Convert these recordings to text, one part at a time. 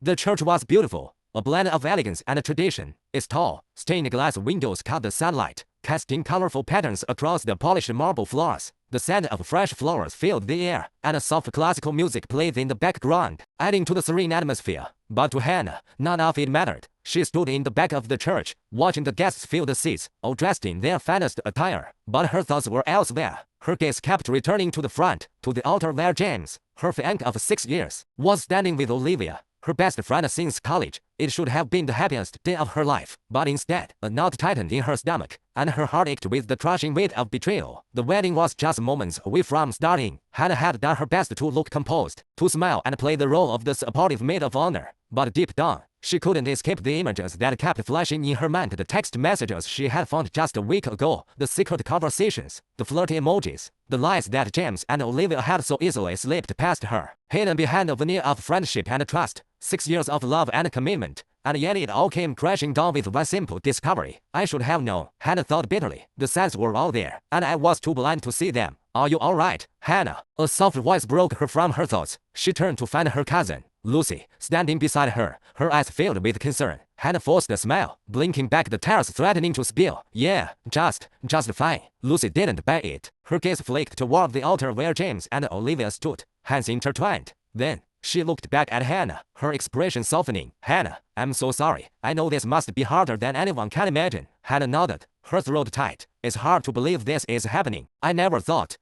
The church was beautiful, a blend of elegance and tradition. Its tall, stained glass windows caught the sunlight, casting colorful patterns across the polished marble floors. The scent of fresh flowers filled the air, and soft classical music played in the background, adding to the serene atmosphere. But to Hanna, none of it mattered. She stood in the back of the church, watching the guests fill the seats, all dressed in their finest attire. But her thoughts were elsewhere. Her gaze kept returning to the front, to the altar where James, her fiancé of 6 years, was standing with Olivia, her best friend since college. It should have been the happiest day of her life, but instead, a knot tightened in her stomach, and her heart ached with the crushing weight of betrayal. The wedding was just moments away from starting. Hanna had done her best to look composed, to smile and play the role of the supportive maid of honor, but deep down, she couldn't escape the images that kept flashing in her mind. The text messages she had found just a week ago, the secret conversations, the flirty emojis, the lies that James and Olivia had so easily slipped past her, hidden behind a veneer of friendship and trust. 6 years of love and commitment, and yet it all came crashing down with one simple discovery. I should have known, Hanna thought bitterly. The signs were all there, and I was too blind to see them. Are you all right, Hanna? A soft voice broke her from her thoughts. She turned to find her cousin, Lucy, standing beside her, her eyes filled with concern. Hanna forced a smile, blinking back the tears threatening to spill. Yeah, just fine. Lucy didn't buy it. Her gaze flicked toward the altar where James and Olivia stood, hands intertwined. Then, she looked back at Hanna, her expression softening. Hanna, I'm so sorry. I know this must be harder than anyone can imagine. Hanna nodded, her throat tight. It's hard to believe this is happening. I never thought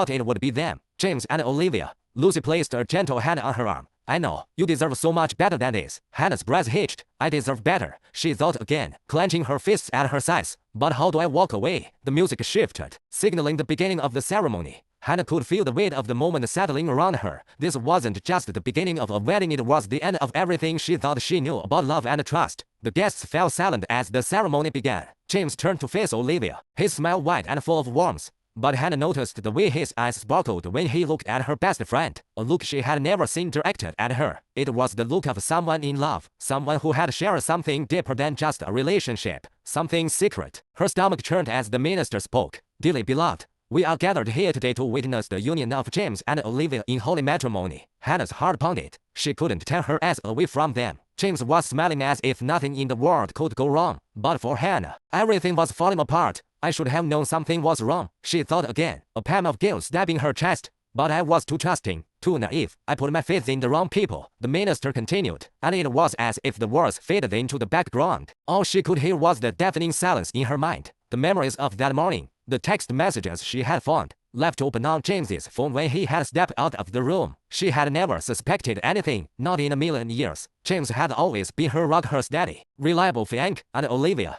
it would be them. James and Olivia. Lucy placed a gentle hand on her arm. I know, you deserve so much better than this. Hanna's breath hitched. I deserve better, she thought again, clenching her fists at her sides. But how do I walk away? The music shifted, signaling the beginning of the ceremony. Hanna could feel the weight of the moment settling around her. This wasn't just the beginning of a wedding, it was the end of everything she thought she knew about love and trust. The guests fell silent as the ceremony began. James turned to face Olivia, his smile wide and full of warmth. But Hanna noticed the way his eyes sparkled when he looked at her best friend, a look she had never seen directed at her. It was the look of someone in love, someone who had shared something deeper than just a relationship, something secret. Her stomach churned as the minister spoke. Dearly beloved, we are gathered here today to witness the union of James and Olivia in holy matrimony. Hanna's heart pounded. She couldn't tear her eyes away from them. James was smiling as if nothing in the world could go wrong. But for Hanna, everything was falling apart. I should have known something was wrong, she thought again, a pang of guilt stabbing her chest. But I was too trusting, too naive. I put my faith in the wrong people, the minister continued, and it was as if the words faded into the background. All she could hear was the deafening silence in her mind, the memories of that morning, the text messages she had found, left open on James's phone when he had stepped out of the room. She had never suspected anything, not in a million years. James had always been her rock, her steady, reliable fiancé, and Olivia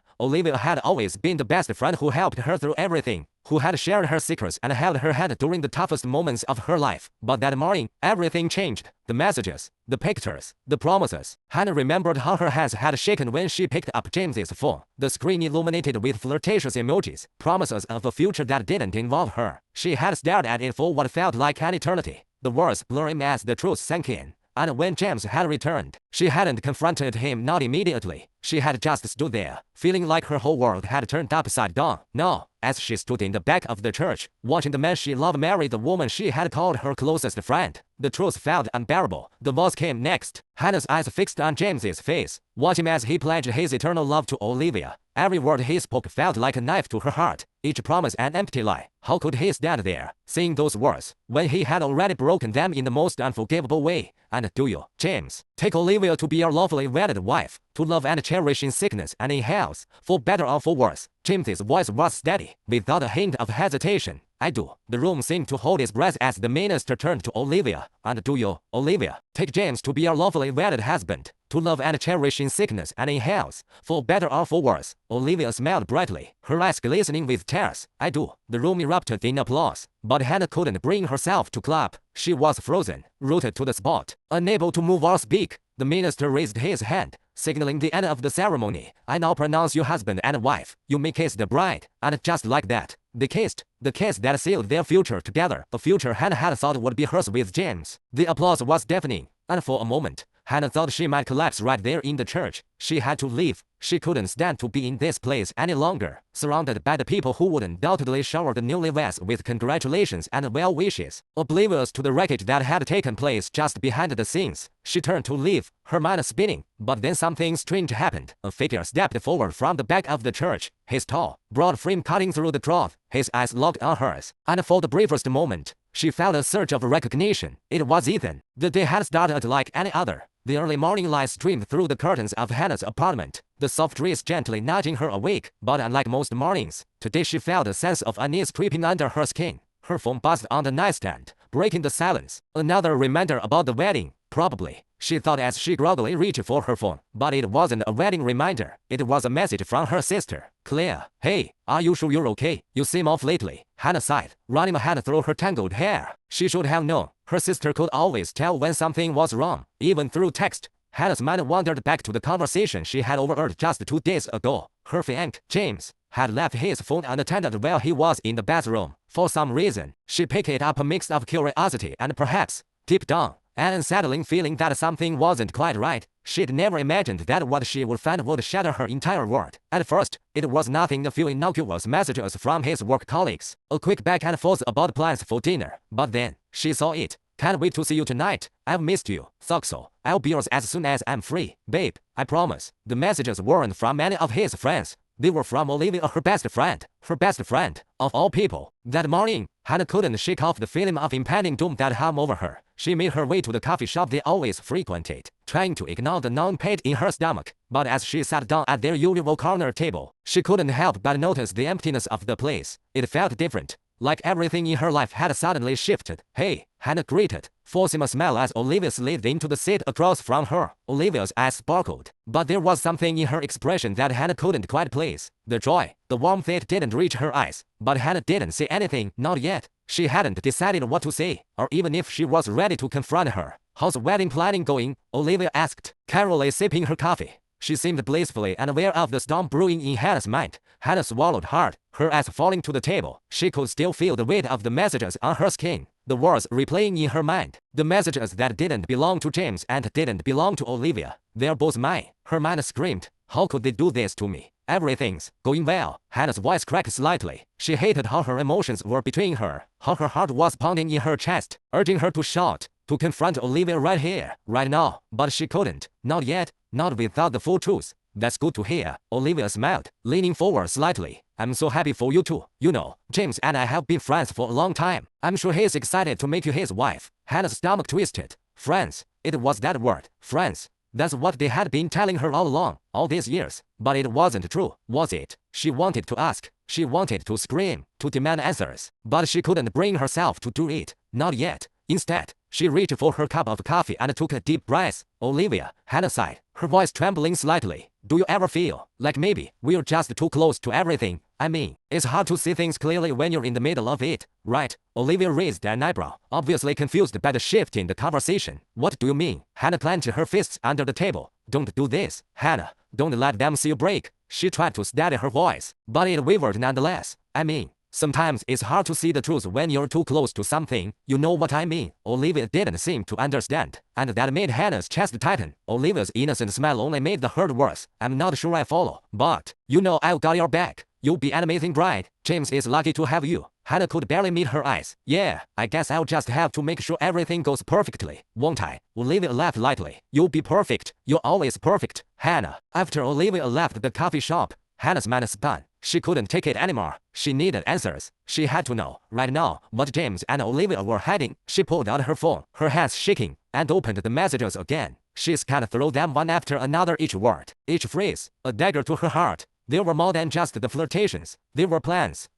had always been the best friend who helped her through everything, who had shared her secrets and held her hand during the toughest moments of her life. But that morning, everything changed. The messages, the pictures, the promises. Hanna remembered how her hands had shaken when she picked up James's phone, the screen illuminated with flirtatious emojis, promises of a future that didn't involve her. She had stared at it for what felt like an eternity, the words blurring as the truth sank in. And when James had returned, she hadn't confronted him, not immediately. She had just stood there, feeling like her whole world had turned upside down. No, as she stood in the back of the church, watching the man she loved marry the woman she had called her closest friend, the truth felt unbearable. The voice came next. Hanna's eyes fixed on James's face, watch him as he pledged his eternal love to Olivia. Every word he spoke felt like a knife to her heart, each promise an empty lie. How could he stand there, saying those words, when he had already broken them in the most unforgivable way? And do you, James, take Olivia to be your lawfully wedded wife, to love and cherish in sickness and in health, for better or for worse? James's voice was steady, without a hint of hesitation. I do. The room seemed to hold its breath as the minister turned to Olivia. And do you, Olivia, take James to be your lawfully wedded husband, to love and cherish in sickness and in health, for better or for worse? Olivia smiled brightly, her eyes glistening with tears. I do. The room erupted in applause, but Hanna couldn't bring herself to clap. She was frozen, rooted to the spot, unable to move or speak. The minister raised his hand, signaling the end of the ceremony. I now pronounce you husband and wife. You may kiss the bride. And just like that, they kissed, the kiss that sealed their future together, a future Hanna had thought would be hers with James. The applause was deafening, and for a moment, Hanna thought she might collapse right there in the church. She had to leave. She couldn't stand to be in this place any longer, surrounded by the people who would undoubtedly shower the newlyweds with congratulations and well wishes. Oblivious to the wreckage that had taken place just behind the scenes, she turned to leave, her mind spinning. But then something strange happened. A figure stepped forward from the back of the church, his tall, broad frame cutting through the crowd, his eyes locked on hers. And for the briefest moment, she felt a surge of recognition. It was Ethan. The day had started like any other. The early morning light streamed through the curtains of Hanna's apartment, the soft breeze gently nudging her awake. But unlike most mornings, today she felt a sense of unease creeping under her skin. Her phone buzzed on the nightstand, breaking the silence. Another reminder about the wedding, probably, she thought as she groggily reached for her phone. But it wasn't a wedding reminder. It was a message from her sister, Claire. Hey, are you sure you're okay? You seem off lately. Hanna sighed, running a hand through her tangled hair. She should have known. Her sister could always tell when something was wrong, even through text. Hanna's mind wandered back to the conversation she had overheard just 2 days ago. Her fiancé, James, had left his phone unattended while he was in the bathroom. For some reason, she picked it up, a mix of curiosity and perhaps, deep down, an unsettling feeling that something wasn't quite right. She'd never imagined that what she would find would shatter her entire world. At first, it was nothing, a few innocuous messages from his work colleagues, a quick back and forth about plans for dinner. But then, she saw it. Can't wait to see you tonight. I've missed you. Thought so. I'll be yours as soon as I'm free. Babe, I promise. The messages weren't from any of his friends. They were from Olivia, her best friend. Her best friend, of all people. That morning, Hanna couldn't shake off the feeling of impending doom that hung over her. She made her way to the coffee shop they always frequented, trying to ignore the gnawing pain in her stomach. But as she sat down at their usual corner table, she couldn't help but notice the emptiness of the place. It felt different. Like everything in her life had suddenly shifted. Hey, Hanna greeted, forcing a smile as Olivia slid into the seat across from her. Olivia's eyes sparkled, but there was something in her expression that Hanna couldn't quite place. The joy, the warmth, it didn't reach her eyes. But Hanna didn't say anything, not yet. She hadn't decided what to say, or even if she was ready to confront her. How's wedding planning going? Olivia asked, casually sipping her coffee. She seemed blissfully unaware of the storm brewing in Hanna's mind. Hanna swallowed hard, her eyes falling to the table. She could still feel the weight of the messages on her skin, the words replaying in her mind. The messages that didn't belong to James and didn't belong to Olivia. They're both mine. Her mind screamed. How could they do this to me? Everything's going well. Hanna's voice cracked slightly. She hated how her emotions were betraying her, how her heart was pounding in her chest, urging her to shout, to confront Olivia right here, right now. But she couldn't. Not yet. Not without the full truth. That's good to hear. Olivia smiled, leaning forward slightly. I'm so happy for you too. You know, James and I have been friends for a long time. I'm sure he's excited to make you his wife. Hanna's stomach twisted. Friends. It was that word. Friends. That's what they had been telling her all along, all these years. But it wasn't true, was it? She wanted to ask. She wanted to scream, to demand answers. But she couldn't bring herself to do it. Not yet. Instead, she reached for her cup of coffee and took a deep breath. Olivia, Hanna sighed, her voice trembling slightly. Do you ever feel like maybe we're just too close to everything? I mean, it's hard to see things clearly when you're in the middle of it, right? Olivia raised an eyebrow, obviously confused by the shift in the conversation. What do you mean? Hanna clenched her fists under the table. Don't do this, Hanna. Don't let them see you break. She tried to steady her voice, but it wavered nonetheless. I mean, sometimes it's hard to see the truth when you're too close to something. You know what I mean? Olivia didn't seem to understand, and that made Hanna's chest tighten. Olivia's innocent smile only made the hurt worse. I'm not sure I follow, but you know I've got your back. You'll be an amazing bride. James is lucky to have you. Hanna could barely meet her eyes. Yeah, I guess I'll just have to make sure everything goes perfectly, won't I? Olivia laughed lightly. You'll be perfect. You're always perfect, Hanna. After Olivia left the coffee shop, Hanna's mind spun. She couldn't take it anymore. She needed answers. She had to know, right now, what James and Olivia were hiding. She pulled out her phone, her hands shaking, and opened the messages again. She scanned through them one after another, each word, each phrase, a dagger to her heart. There were more than just the flirtations. There were plans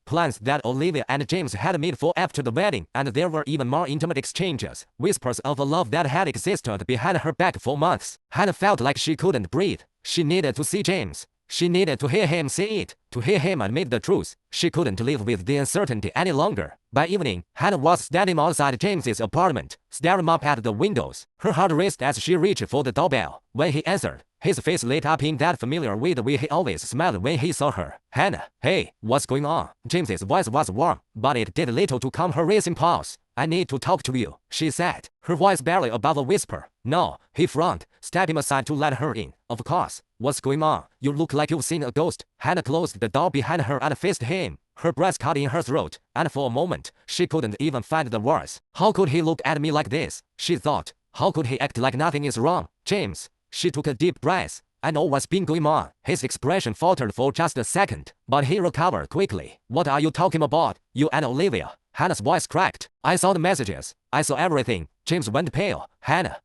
that Olivia and James had made for after the wedding, and there were even more intimate exchanges, whispers of a love that had existed behind her back for months. Hanna felt like she couldn't breathe. She needed to see James. She needed to hear him say it, to hear him admit the truth. She couldn't live with the uncertainty any longer. By evening, Hanna was standing outside James's apartment, staring up at the windows. Her heart raced as she reached for the doorbell. When he answered, his face lit up in that familiar way, the way he always smiled when he saw her. Hanna, hey, what's going on? James's voice was warm, but it did little to calm her racing pulse. I need to talk to you, she said, her voice barely above a whisper. No, he frowned, stepping aside to let her in. Of course. What's going on? You look like you've seen a ghost. Hanna closed the door behind her and faced him, her breath caught in her throat, and for a moment, she couldn't even find the words. How could he look at me like this? She thought. How could he act like nothing is wrong? James. She took a deep breath. I know what's been going on. His expression faltered for just a second, but he recovered quickly. What are you talking about? You and Olivia. Hanna's voice cracked. I saw the messages. I saw everything. James went pale. Hanna,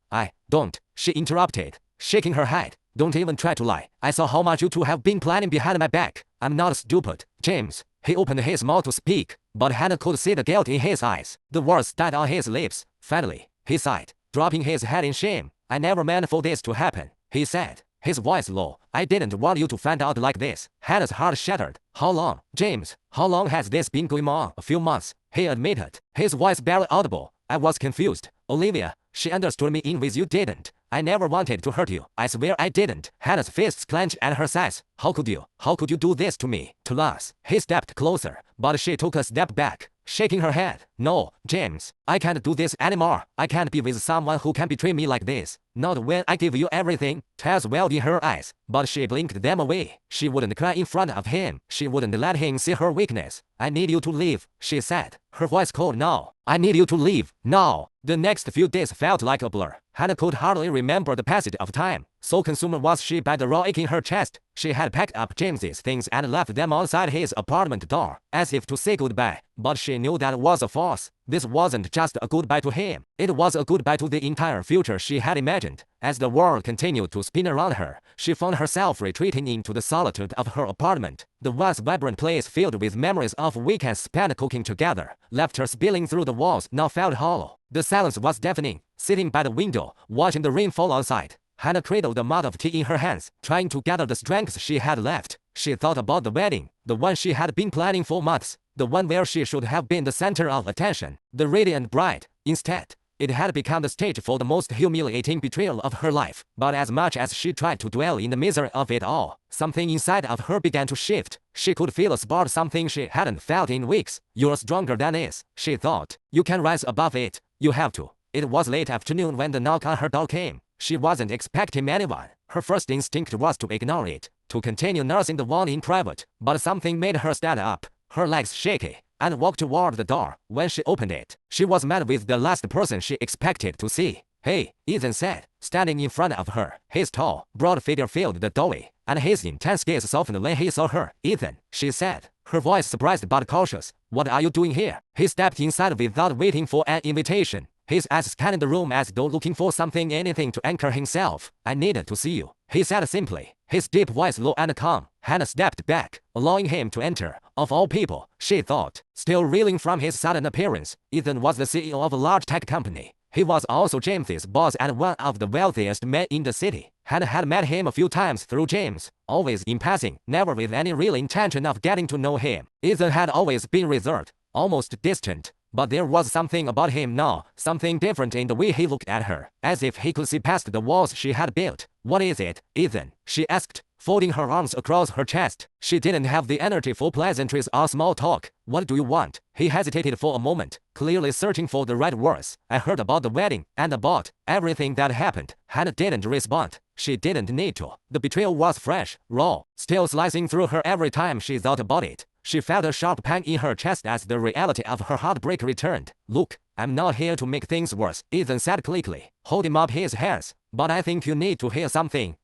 don't. She interrupted, shaking her head. Don't even try to lie. I saw how much you two have been planning behind my back. I'm not stupid. James. He opened his mouth to speak, but Hanna could see the guilt in his eyes. The words died on his lips. Finally, he sighed, dropping his head in shame. I never meant for this to happen, he said, his voice low. I didn't want you to find out like this. Hanna's heart shattered. How long? James, how long has this been going on? A few months, he admitted, his voice barely audible. I was confused. Olivia, she understood me in ways you didn't. I never wanted to hurt you. I swear I didn't. Hanna's fists clenched at her sides. How could you? How could you do this to me? To us? He stepped closer, but she took a step back, shaking her head. No, James. I can't do this anymore. I can't be with someone who can betray me like this. Not when I give you everything. Tears welled in her eyes, but she blinked them away. She wouldn't cry in front of him. She wouldn't let him see her weakness. I need you to leave, she said, her voice cold now. I need you to leave, now. The next few days felt like a blur. Hanna could hardly remember the passage of time. So consumed was she by the raw ache in her chest. She had packed up James's things and left them outside his apartment door, as if to say goodbye. But she knew that was a farce. This wasn't just a goodbye to him. It was a goodbye to the entire future she had imagined. As the world continued to spin around her, she found herself retreating into the solitude of her apartment. The once vibrant place filled with memories of weekends spent cooking together, laughter spilling through the walls now felt hollow. The silence was deafening. Sitting by the window, watching the rain fall outside, Hanna cradled a mug of tea in her hands, trying to gather the strength she had left. She thought about the wedding, the one she had been planning for months, the one where she should have been the center of attention, the radiant bride. Instead, it had become the stage for the most humiliating betrayal of her life. But as much as she tried to dwell in the misery of it all, something inside of her began to shift. She could feel a spark, something she hadn't felt in weeks. You're stronger than this, she thought. You can rise above it. You have to. It was late afternoon when the knock on her door came. She wasn't expecting anyone. Her first instinct was to ignore it, to continue nursing the wound in private. But something made her stand up, her legs shaky, and walk toward the door. When she opened it, she was met with the last person she expected to see. Hey, Ethan said, standing in front of her. His tall, broad figure filled the doorway, and his intense gaze softened when he saw her. Ethan, she said, her voice surprised but cautious. What are you doing here? He stepped inside without waiting for an invitation. His eyes scanned the room as though looking for something, anything to anchor himself. I needed to see you, he said simply, his deep voice low and calm. Hanna stepped back, allowing him to enter. Of all people, she thought, still reeling from his sudden appearance. Ethan was the CEO of a large tech company. He was also James's boss and one of the wealthiest men in the city. Hanna had met him a few times through James, always in passing, never with any real intention of getting to know him. Ethan had always been reserved, almost distant. But there was something about him now, something different in the way he looked at her, as if he could see past the walls she had built. What is it, Ethan? She asked, folding her arms across her chest. She didn't have the energy for pleasantries or small talk. What do you want? He hesitated for a moment, clearly searching for the right words. I heard about the wedding, and about everything that happened. Hanna didn't respond. She didn't need to. The betrayal was fresh, raw, still slicing through her every time she thought about it. She felt a sharp pang in her chest as the reality of her heartbreak returned. Look, I'm not here to make things worse, Ethan said quickly, holding up his hands. But I think you need to hear something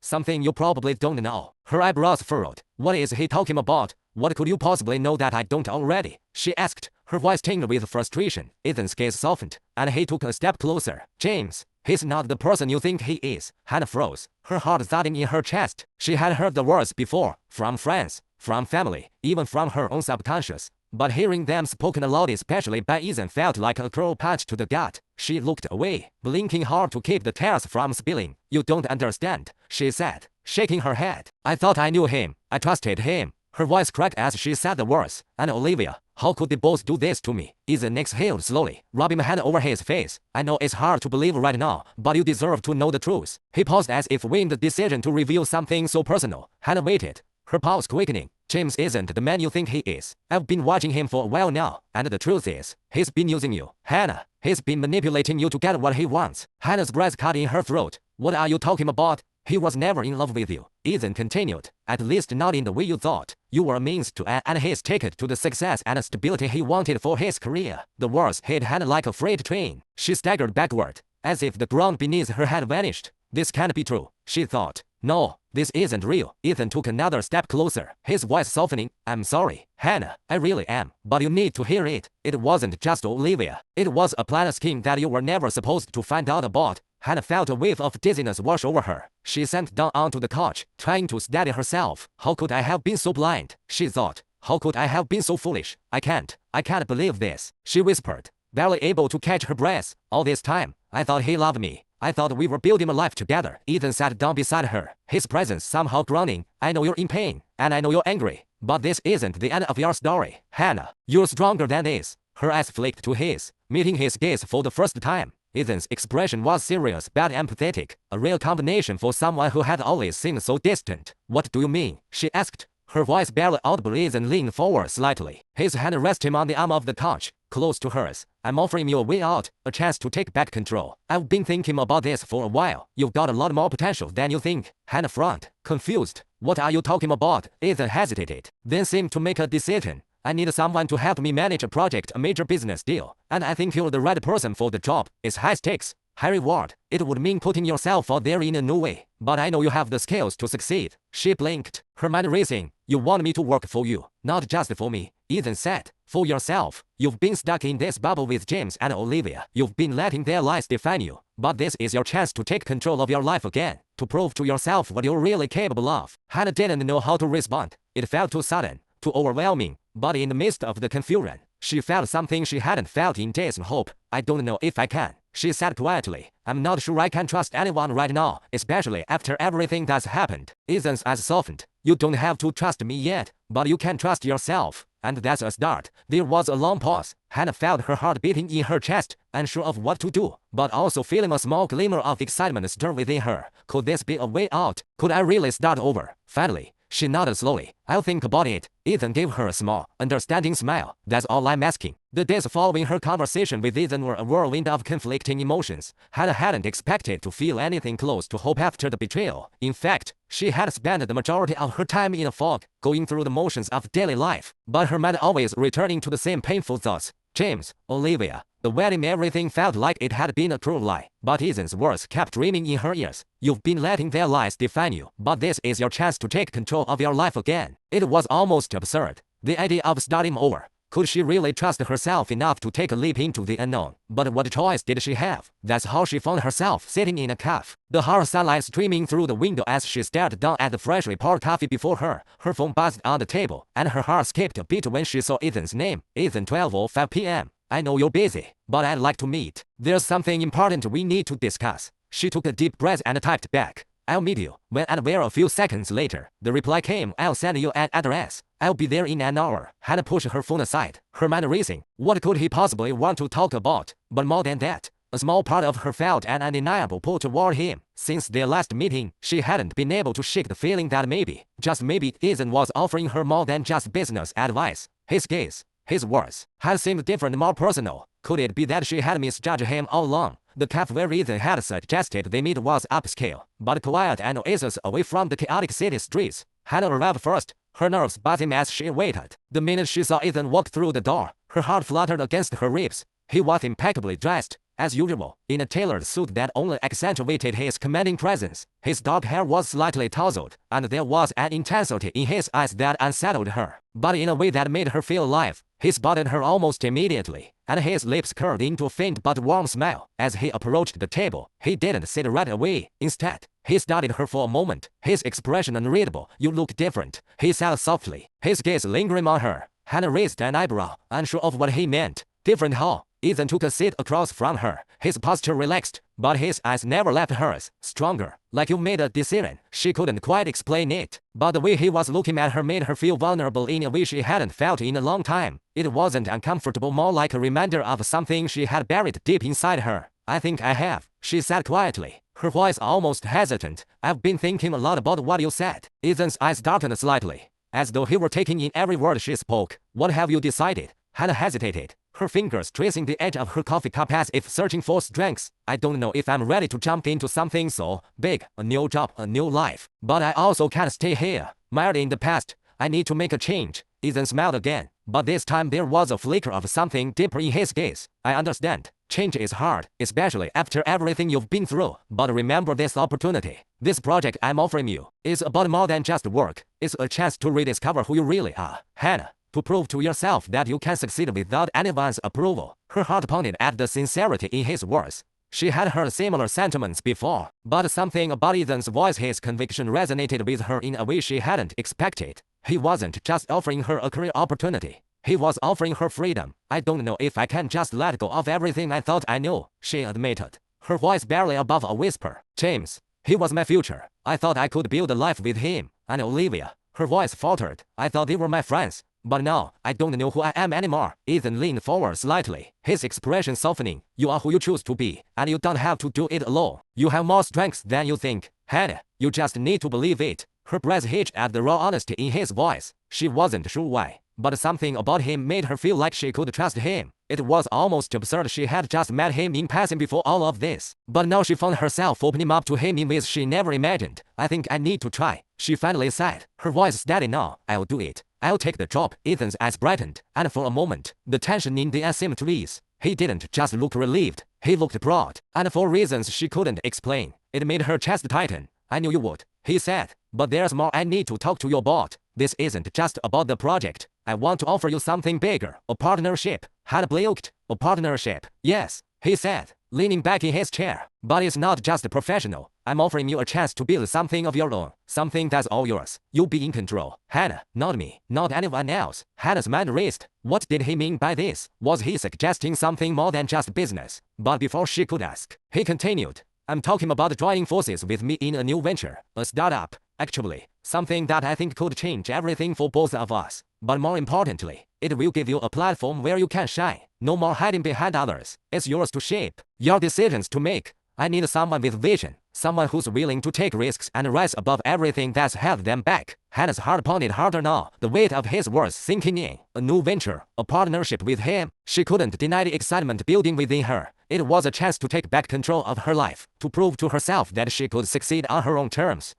you probably don't know. Her eyebrows furrowed. What is he talking about? What could you possibly know that I don't already? She asked, her voice tinged with frustration. Ethan's gaze softened, and he took a step closer. James, he's not the person you think he is. Hanna froze, her heart thudding in her chest. She had heard the words before, from friends, from family, even from her own subconscious. But hearing them spoken aloud, especially by Ethan, felt like a cruel punch to the gut. She looked away, blinking hard to keep the tears from spilling. You don't understand, she said, shaking her head. I thought I knew him. I trusted him. Her voice cracked as she said the words. And Olivia, how could they both do this to me? Ethan exhaled slowly, rubbing a hand over his face. I know it's hard to believe right now, but you deserve to know the truth. He paused as if weighing the decision to reveal something so personal. Hanna waited, her pulse quickening. James isn't the man you think he is. I've been watching him for a while now, and the truth is, he's been using you. Hanna, he's been manipulating you to get what he wants. Hanna's breath caught in her throat. What are you talking about? He was never in love with you. Ethan continued. At least not in the way you thought. You were a means to and his ticket to the success and stability he wanted for his career. The words hit Hanna like a freight train. She staggered backward, as if the ground beneath her had vanished. This can't be true, she thought. No, this isn't real. Ethan took another step closer, his voice softening. I'm sorry, Hanna, I really am. But you need to hear it. It wasn't just Olivia. It was a plan scheme that you were never supposed to find out about. Hanna felt a wave of dizziness wash over her. She sank down onto the couch, trying to steady herself. How could I have been so blind? She thought. How could I have been so foolish? I can't believe this, she whispered, barely able to catch her breath. All this time, I thought he loved me. I thought we were building a life together. Ethan sat down beside her, his presence somehow grounding. I know you're in pain, and I know you're angry, but this isn't the end of your story. Hanna, you're stronger than this. Her eyes flicked to his, meeting his gaze for the first time. Ethan's expression was serious but empathetic, a rare combination for someone who had always seemed so distant. What do you mean? She asked, her voice barely audible. Ethan leaned forward slightly. His hand rested on the arm of the couch, close to hers. I'm offering you a way out, a chance to take back control. I've been thinking about this for a while. You've got a lot more potential than you think. Hanna frowned, confused. What are you talking about? Ethan hesitated, then seemed to make a decision. I need someone to help me manage a project, a major business deal, and I think you're the right person for the job. It's high stakes, high reward. It would mean putting yourself out there in a new way, but I know you have the skills to succeed. She blinked, her mind racing. You want me to work for you, not just for me, Ethan said. For yourself. You've been stuck in this bubble with James and Olivia. You've been letting their lies define you, but this is your chance to take control of your life again, to prove to yourself what you're really capable of. Hanna didn't know how to respond. It felt too sudden, too overwhelming. But in the midst of the confusion, she felt something she hadn't felt in days. Hope. I don't know if I can, she said quietly. I'm not sure I can trust anyone right now, especially after everything that's happened. Ethan's eyes softened. You don't have to trust me yet, but you can trust yourself. And that's a start. There was a long pause. Hanna felt her heart beating in her chest, unsure of what to do, but also feeling a small glimmer of excitement stir within her. Could this be a way out? Could I really start over? Finally, she nodded slowly. I'll think about it. Ethan gave her a small, understanding smile. That's all I'm asking. The days following her conversation with Ethan were a whirlwind of conflicting emotions. Hanna hadn't expected to feel anything close to hope after the betrayal. In fact, she had spent the majority of her time in a fog, going through the motions of daily life. But her mind always returning to the same painful thoughts. James, Olivia, the wedding. Everything felt like it had been a cruel lie. But Ethan's words kept ringing in her ears. You've been letting their lies define you, but this is your chance to take control of your life again. It was almost absurd, the idea of starting over. Could she really trust herself enough to take a leap into the unknown? But what choice did she have? That's how she found herself sitting in a cafe. The hard sunlight streaming through the window as she stared down at the freshly poured coffee before her. Her phone buzzed on the table, and her heart skipped a beat when she saw Ethan's name. Ethan, 12:05 p.m. I know you're busy, but I'd like to meet. There's something important we need to discuss. She took a deep breath and typed back. I'll meet you when and where. A few seconds later, the reply came. I'll send you an address. I'll be there in an hour. Hanna pushed her phone aside, her mind racing. What could he possibly want to talk about? But more than that, a small part of her felt an undeniable pull toward him. Since their last meeting, she hadn't been able to shake the feeling that maybe, just maybe, Ethan was offering her more than just business advice. His gaze, his words, had seemed different, more personal. Could it be that she had misjudged him all along? The cafe where Ethan had suggested they meet was upscale, but quiet and oasis away from the chaotic city streets. Hanna arrived first, her nerves buzzing as she waited. The minute she saw Ethan walk through the door, her heart fluttered against her ribs. He was impeccably dressed, as usual, in a tailored suit that only accentuated his commanding presence. His dark hair was slightly tousled, and there was an intensity in his eyes that unsettled her, but in a way that made her feel alive. He spotted her almost immediately, and his lips curled into a faint but warm smile. As he approached the table, he didn't sit right away. Instead, he studied her for a moment, his expression unreadable. You look different, he said softly, his gaze lingering on her. Hanna raised an eyebrow, unsure of what he meant. Different how? Ethan took a seat across from her, his posture relaxed, but his eyes never left hers. Stronger, like you made a decision. She couldn't quite explain it, but the way he was looking at her made her feel vulnerable in a way she hadn't felt in a long time. It wasn't uncomfortable, more like a reminder of something she had buried deep inside her. I think I have, she said quietly, her voice almost hesitant. I've been thinking a lot about what you said. Ethan's eyes darkened slightly. as though he were taking in every word she spoke. What have you decided? Hanna hesitated, her fingers tracing the edge of her coffee cup as if searching for strength. I don't know if I'm ready to jump into something so big, a new job, a new life. But I also can't stay here, mired in the past. I need to make a change. Ethan smiled again, but this time there was a flicker of something deeper in his gaze. I understand. Change is hard, especially after everything you've been through. But remember this opportunity. This project I'm offering you is about more than just work. It's a chance to rediscover who you really are, Hanna. To prove to yourself that you can succeed without anyone's approval. Her heart pounded at the sincerity in his words. She had heard similar sentiments before, but something about Ethan's voice, his conviction, resonated with her in a way she hadn't expected. He wasn't just offering her a career opportunity. He was offering her freedom. I don't know if I can just let go of everything I thought I knew, she admitted, her voice barely above a whisper. James, he was my future. I thought I could build a life with him. And Olivia, her voice faltered. I thought they were my friends. But now, I don't know who I am anymore. Ethan leaned forward slightly, his expression softening. You are who you choose to be, and you don't have to do it alone. You have more strengths than you think, Hanna. You just need to believe it. Her breath hitched at the raw honesty in his voice. She wasn't sure why, but something about him made her feel like she could trust him. It was almost absurd she had just met him in passing before all of this. But now she found herself opening up to him in ways she never imagined. I think I need to try, she finally said, her voice steady now. I'll do it. I'll take the job. Ethan's eyes brightened, and for a moment, the tension in the air seemed to ease. He didn't just look relieved, he looked proud, and for reasons she couldn't explain. It made her chest tighten. I knew you would, he said, but there's more I need to talk to you about. This isn't just about the project. I want to offer you something bigger, a partnership. Hanna blinked. A partnership? Yes, he said, leaning back in his chair. But it's not just professional. I'm offering you a chance to build something of your own, something that's all yours. You'll be in control. Hanna, not me, not anyone else. Hanna's mind raced. What did he mean by this? Was he suggesting something more than just business? But before she could ask, he continued. I'm talking about joining forces with me in a new venture, a startup. Actually, something that I think could change everything for both of us. But more importantly, it will give you a platform where you can shine. No more hiding behind others. It's yours to shape, your decisions to make. I need someone with vision, someone who's willing to take risks and rise above everything that's held them back. Hanna's heart pounded harder now, the weight of his words sinking in. A new venture, a partnership with him. She couldn't deny the excitement building within her. It was a chance to take back control of her life, to prove to herself that she could succeed on her own terms.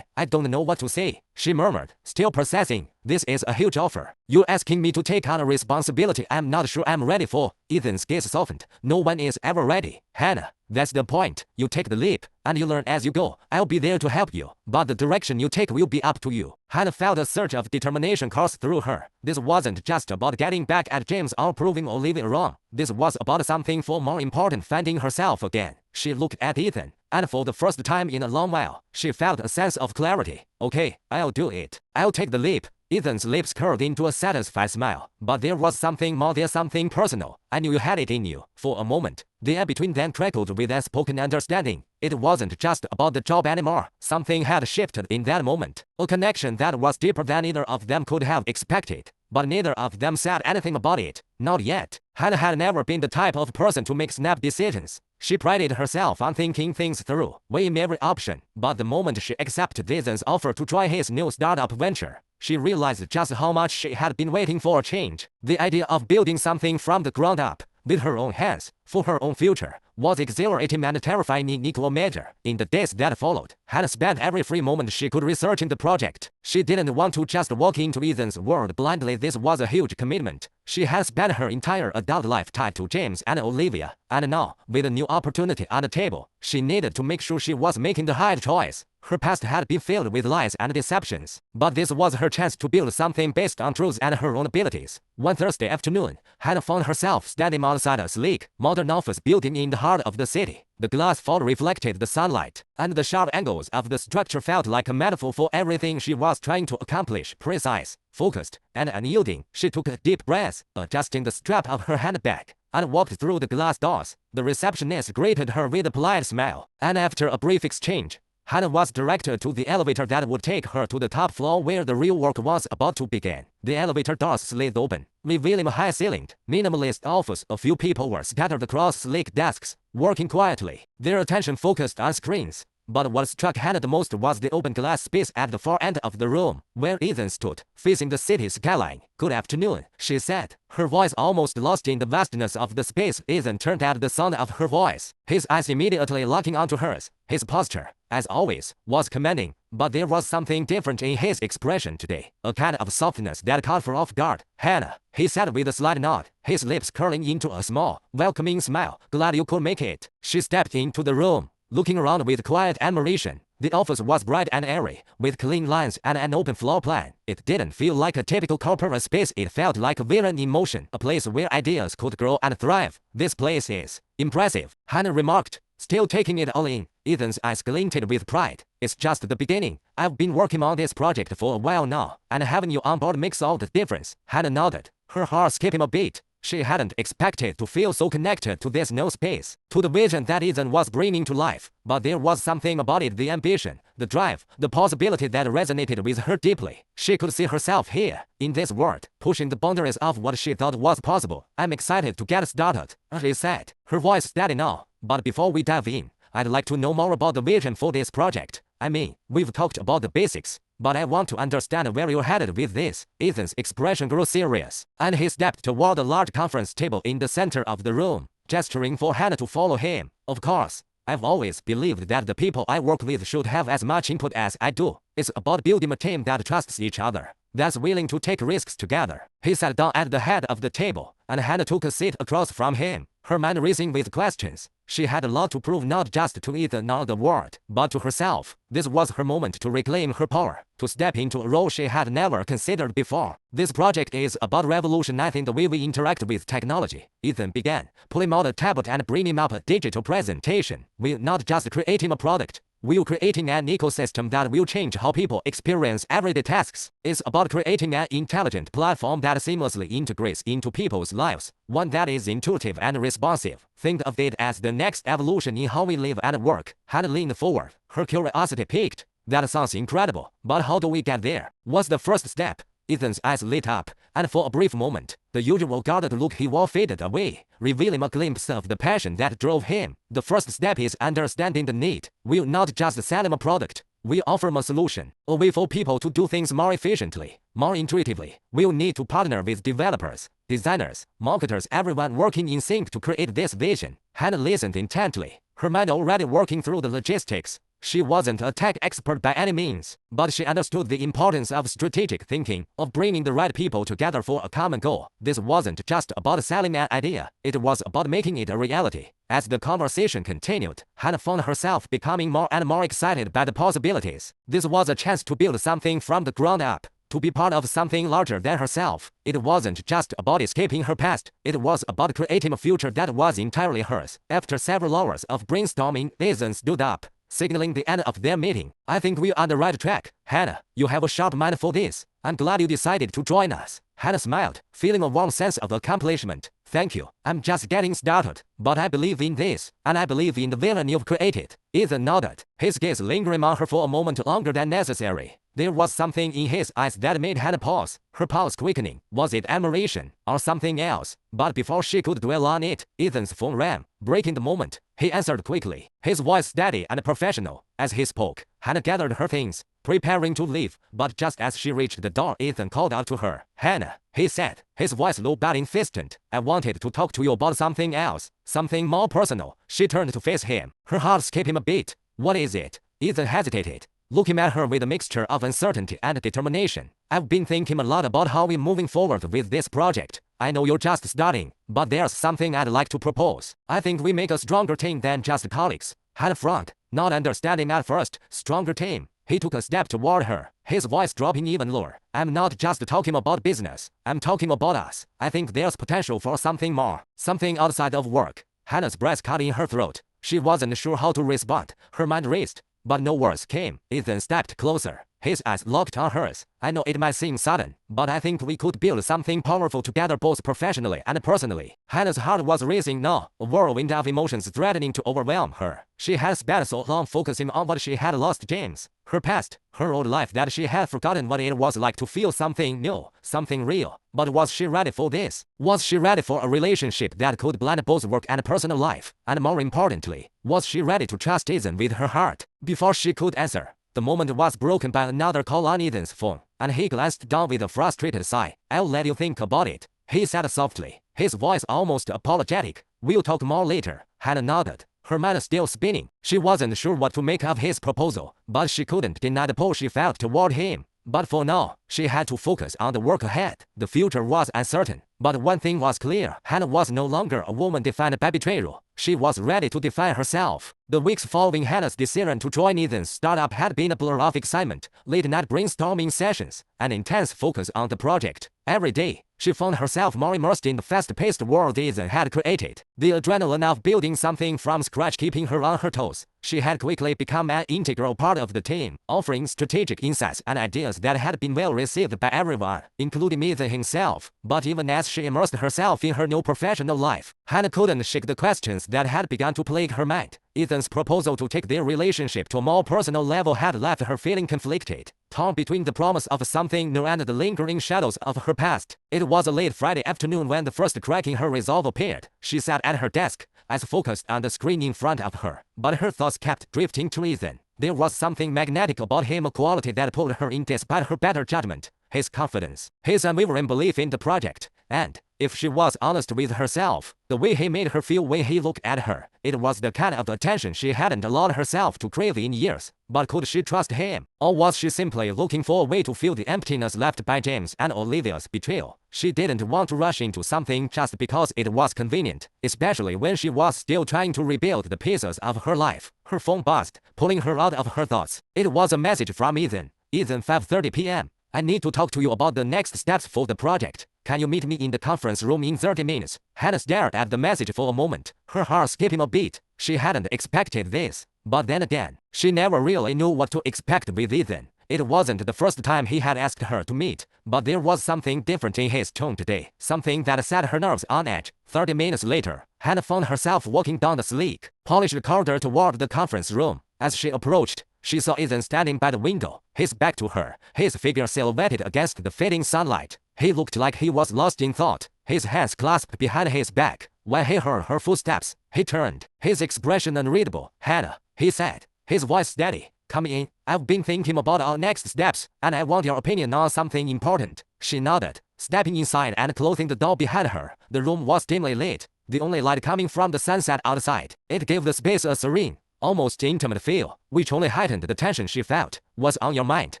I don't know what to say, she murmured, still processing. This is a huge offer. You're asking me to take on a responsibility I'm not sure I'm ready for. Ethan's gaze softened. No one is ever ready, Hanna. That's the point. You take the leap, and you learn as you go. I'll be there to help you, but the direction you take will be up to you. Hanna felt a surge of determination course through her. This wasn't just about getting back at James or proving Olivia wrong. This was about something far more important, finding herself again. She looked at Ethan, and for the first time in a long while, she felt a sense of clarity. Okay, I'll do it. I'll take the leap. Ethan's lips curled into a satisfied smile. But there was something more, there's something personal. I knew you had it in you. For a moment, the air between them crackled with unspoken understanding. It wasn't just about the job anymore. Something had shifted in that moment. A connection that was deeper than either of them could have expected. But neither of them said anything about it. Not yet. Hanna had never been the type of person to make snap decisions. She prided herself on thinking things through, weighing every option. But the moment she accepted Ethan's offer to join his new startup venture, she realized just how much she had been waiting for a change. The idea of building something from the ground up, with her own hands, for her own future, was exhilarating and terrifying in equal measure. In the days that followed, Hanna spent every free moment she could researching the project. She didn't want to just walk into Ethan's world blindly. This was a huge commitment. She had spent her entire adult life tied to James and Olivia, and now, with a new opportunity on the table, she needed to make sure she was making the right choice. Her past had been filled with lies and deceptions, but this was her chance to build something based on truth and her own abilities. One Thursday afternoon, Hanna found herself standing outside a sleek, modern office building in the heart of the city. The glass fall reflected the sunlight, and the sharp angles of the structure felt like a metaphor for everything she was trying to accomplish. Precise, focused, and unyielding, she took a deep breath, adjusting the strap of her handbag, and walked through the glass doors. The receptionist greeted her with a polite smile, and after a brief exchange, Hanna was directed to the elevator that would take her to the top floor where the real work was about to begin. The elevator doors slid open, revealing a high-ceilinged, minimalist office. A few people were scattered across sleek desks, working quietly, their attention focused on screens. But what struck Hanna the most was the open glass space at the far end of the room, where Ethan stood, facing the city skyline. "Good afternoon," she said, her voice almost lost in the vastness of the space. Ethan turned at the sound of her voice, his eyes immediately locking onto hers. His posture, as always, was commanding, but there was something different in his expression today, a kind of softness that caught her off guard. "Hanna," he said with a slight nod, his lips curling into a small, welcoming smile. "Glad you could make it." She stepped into the room, looking around with quiet admiration. The office was bright and airy, with clean lines and an open floor plan. It didn't feel like a typical corporate space. It felt like a villain in motion, a place where ideas could grow and thrive. "This place is impressive," Hanna remarked, still taking it all in. Ethan's eyes glinted with pride. "It's just the beginning. I've been working on this project for a while now, and having you on board makes all the difference." Hanna nodded, her heart skipping a beat. She hadn't expected to feel so connected to this new space, to the vision that Ethan was bringing to life. But there was something about it, the ambition, the drive, the possibility that resonated with her deeply. She could see herself here, in this world, pushing the boundaries of what she thought was possible. "I'm excited to get started," she said, her voice steady now. "But before we dive in, I'd like to know more about the vision for this project. I mean, we've talked about the basics, but I want to understand where you're headed with this." Ethan's expression grew serious, and he stepped toward a large conference table in the center of the room, gesturing for Hanna to follow him. "Of course, I've always believed that the people I work with should have as much input as I do. It's about building a team that trusts each other, that's willing to take risks together." He sat down at the head of the table, and Hanna took a seat across from him, her mind racing with questions. She had a lot to prove, not just to Ethan or the world, but to herself. This was her moment to reclaim her power, to step into a role she had never considered before. "This project is about revolutionizing the way we interact with technology," Ethan began, pulling out a tablet and bringing up a digital presentation. "We're not just creating a product. We're creating an ecosystem that will change how people experience everyday tasks. It's about creating an intelligent platform that seamlessly integrates into people's lives, one that is intuitive and responsive. Think of it as the next evolution in how we live and work." Hanna leaned forward, her curiosity piqued. "That sounds incredible, but how do we get there? What's the first step?" Ethan's eyes lit up, and for a brief moment, the usual guarded look he wore faded away, revealing a glimpse of the passion that drove him. "The first step is understanding the need. We're not just selling a product. We offer a solution, a way for people to do things more efficiently, more intuitively. We'll need to partner with developers, designers, marketers, everyone working in sync to create this vision." Hanna listened intently, her mind already working through the logistics. She wasn't a tech expert by any means, but she understood the importance of strategic thinking, of bringing the right people together for a common goal. This wasn't just about selling an idea, it was about making it a reality. As the conversation continued, Hanna found herself becoming more and more excited by the possibilities. This was a chance to build something from the ground up, to be part of something larger than herself. It wasn't just about escaping her past, it was about creating a future that was entirely hers. After several hours of brainstorming, Ethan stood up, signaling the end of their meeting. "I think we're on the right track. Hanna, you have a sharp mind for this. I'm glad you decided to join us." Hanna smiled, feeling a warm sense of accomplishment. "Thank you. I'm just getting started, but I believe in this, and I believe in the vision you've created." Ethan nodded, his gaze lingering on her for a moment longer than necessary. There was something in his eyes that made Hanna pause, her pulse quickening. Was it admiration, or something else? But before she could dwell on it, Ethan's phone rang, breaking the moment. He answered quickly, his voice steady and professional. As he spoke, Hanna gathered her things, preparing to leave, but just as she reached the door, Ethan called out to her. "Hanna," he said, his voice low but insistent, "I wanted to talk to you about something else, something more personal." She turned to face him, her heart skipping a beat. "What is it?" Ethan hesitated, looking at her with a mixture of uncertainty and determination. "I've been thinking a lot about how we're moving forward with this project. I know you're just starting, but there's something I'd like to propose. I think we make a stronger team than just colleagues." Hanna frowned, not understanding at first. Stronger team? He took a step toward her, his voice dropping even lower. "I'm not just talking about business. I'm talking about us. I think there's potential for something more, something outside of work." Hanna's breath caught in her throat. She wasn't sure how to respond. Her mind raced, but no words came. Ethan stepped closer, his eyes locked on hers. I know it might seem sudden, but I think we could build something powerful together both professionally and personally. Hanna's heart was racing now, a whirlwind of emotions threatening to overwhelm her. She had spent so long focusing on what she had lost, James. Her past, her old life, that she had forgotten what it was like to feel something new, something real. But was she ready for this? Was she ready for a relationship that could blend both work and personal life? And more importantly, was she ready to trust Ethan with her heart? Before she could answer, the moment was broken by another call on Ethan's phone, and he glanced down with a frustrated sigh. I'll let you think about it, he said softly, his voice almost apologetic. We'll talk more later. Hanna nodded, her mind still spinning. She wasn't sure what to make of his proposal, but she couldn't deny the pull she felt toward him. But for now, she had to focus on the work ahead. The future was uncertain, but one thing was clear. Hanna was no longer a woman defined by betrayal. She was ready to define herself. The weeks following Hanna's decision to join Ethan's startup had been a blur of excitement, late-night brainstorming sessions, and intense focus on the project. Every day, she found herself more immersed in the fast-paced world Ethan had created. The adrenaline of building something from scratch keeping her on her toes. She had quickly become an integral part of the team, offering strategic insights and ideas that had been well received by everyone, including Ethan himself. But even as she immersed herself in her new professional life, Hanna couldn't shake the questions that had begun to plague her mind. Ethan's proposal to take their relationship to a more personal level had left her feeling conflicted, torn between the promise of something new and the lingering shadows of her past. It was a late Friday afternoon when the first crack in her resolve appeared. She sat at her desk, eyes focused on the screen in front of her, but her thoughts kept drifting to Ethan. There was something magnetic about him, a quality that pulled her in despite her better judgment. His confidence, his unwavering belief in the project, and, if she was honest with herself, the way he made her feel when he looked at her. It was the kind of attention she hadn't allowed herself to crave in years. But could she trust him? Or was she simply looking for a way to fill the emptiness left by James and Olivia's betrayal? She didn't want to rush into something just because it was convenient, especially when she was still trying to rebuild the pieces of her life. Her phone buzzed, pulling her out of her thoughts. It was a message from Ethan. Ethan, 5:30 p.m. I need to talk to you about the next steps for the project. Can you meet me in the conference room in 30 minutes? Hanna stared at the message for a moment, her heart skipping a beat. She hadn't expected this. But then again, she never really knew what to expect with Ethan. It wasn't the first time he had asked her to meet, but there was something different in his tone today, something that set her nerves on edge. 30 minutes later, Hanna found herself walking down the sleek, polished corridor toward the conference room. As she approached, she saw Ethan standing by the window, his back to her, his figure silhouetted against the fading sunlight. He looked like he was lost in thought, his hands clasped behind his back. When he heard her footsteps, he turned, his expression unreadable. Hanna, he said, his voice steady. Come in. I've been thinking about our next steps, and I want your opinion on something important. She nodded, stepping inside and closing the door behind her. The room was dimly lit, the only light coming from the sunset outside. It gave the space a serene, almost intimate feel, which only heightened the tension she felt. What's on your mind?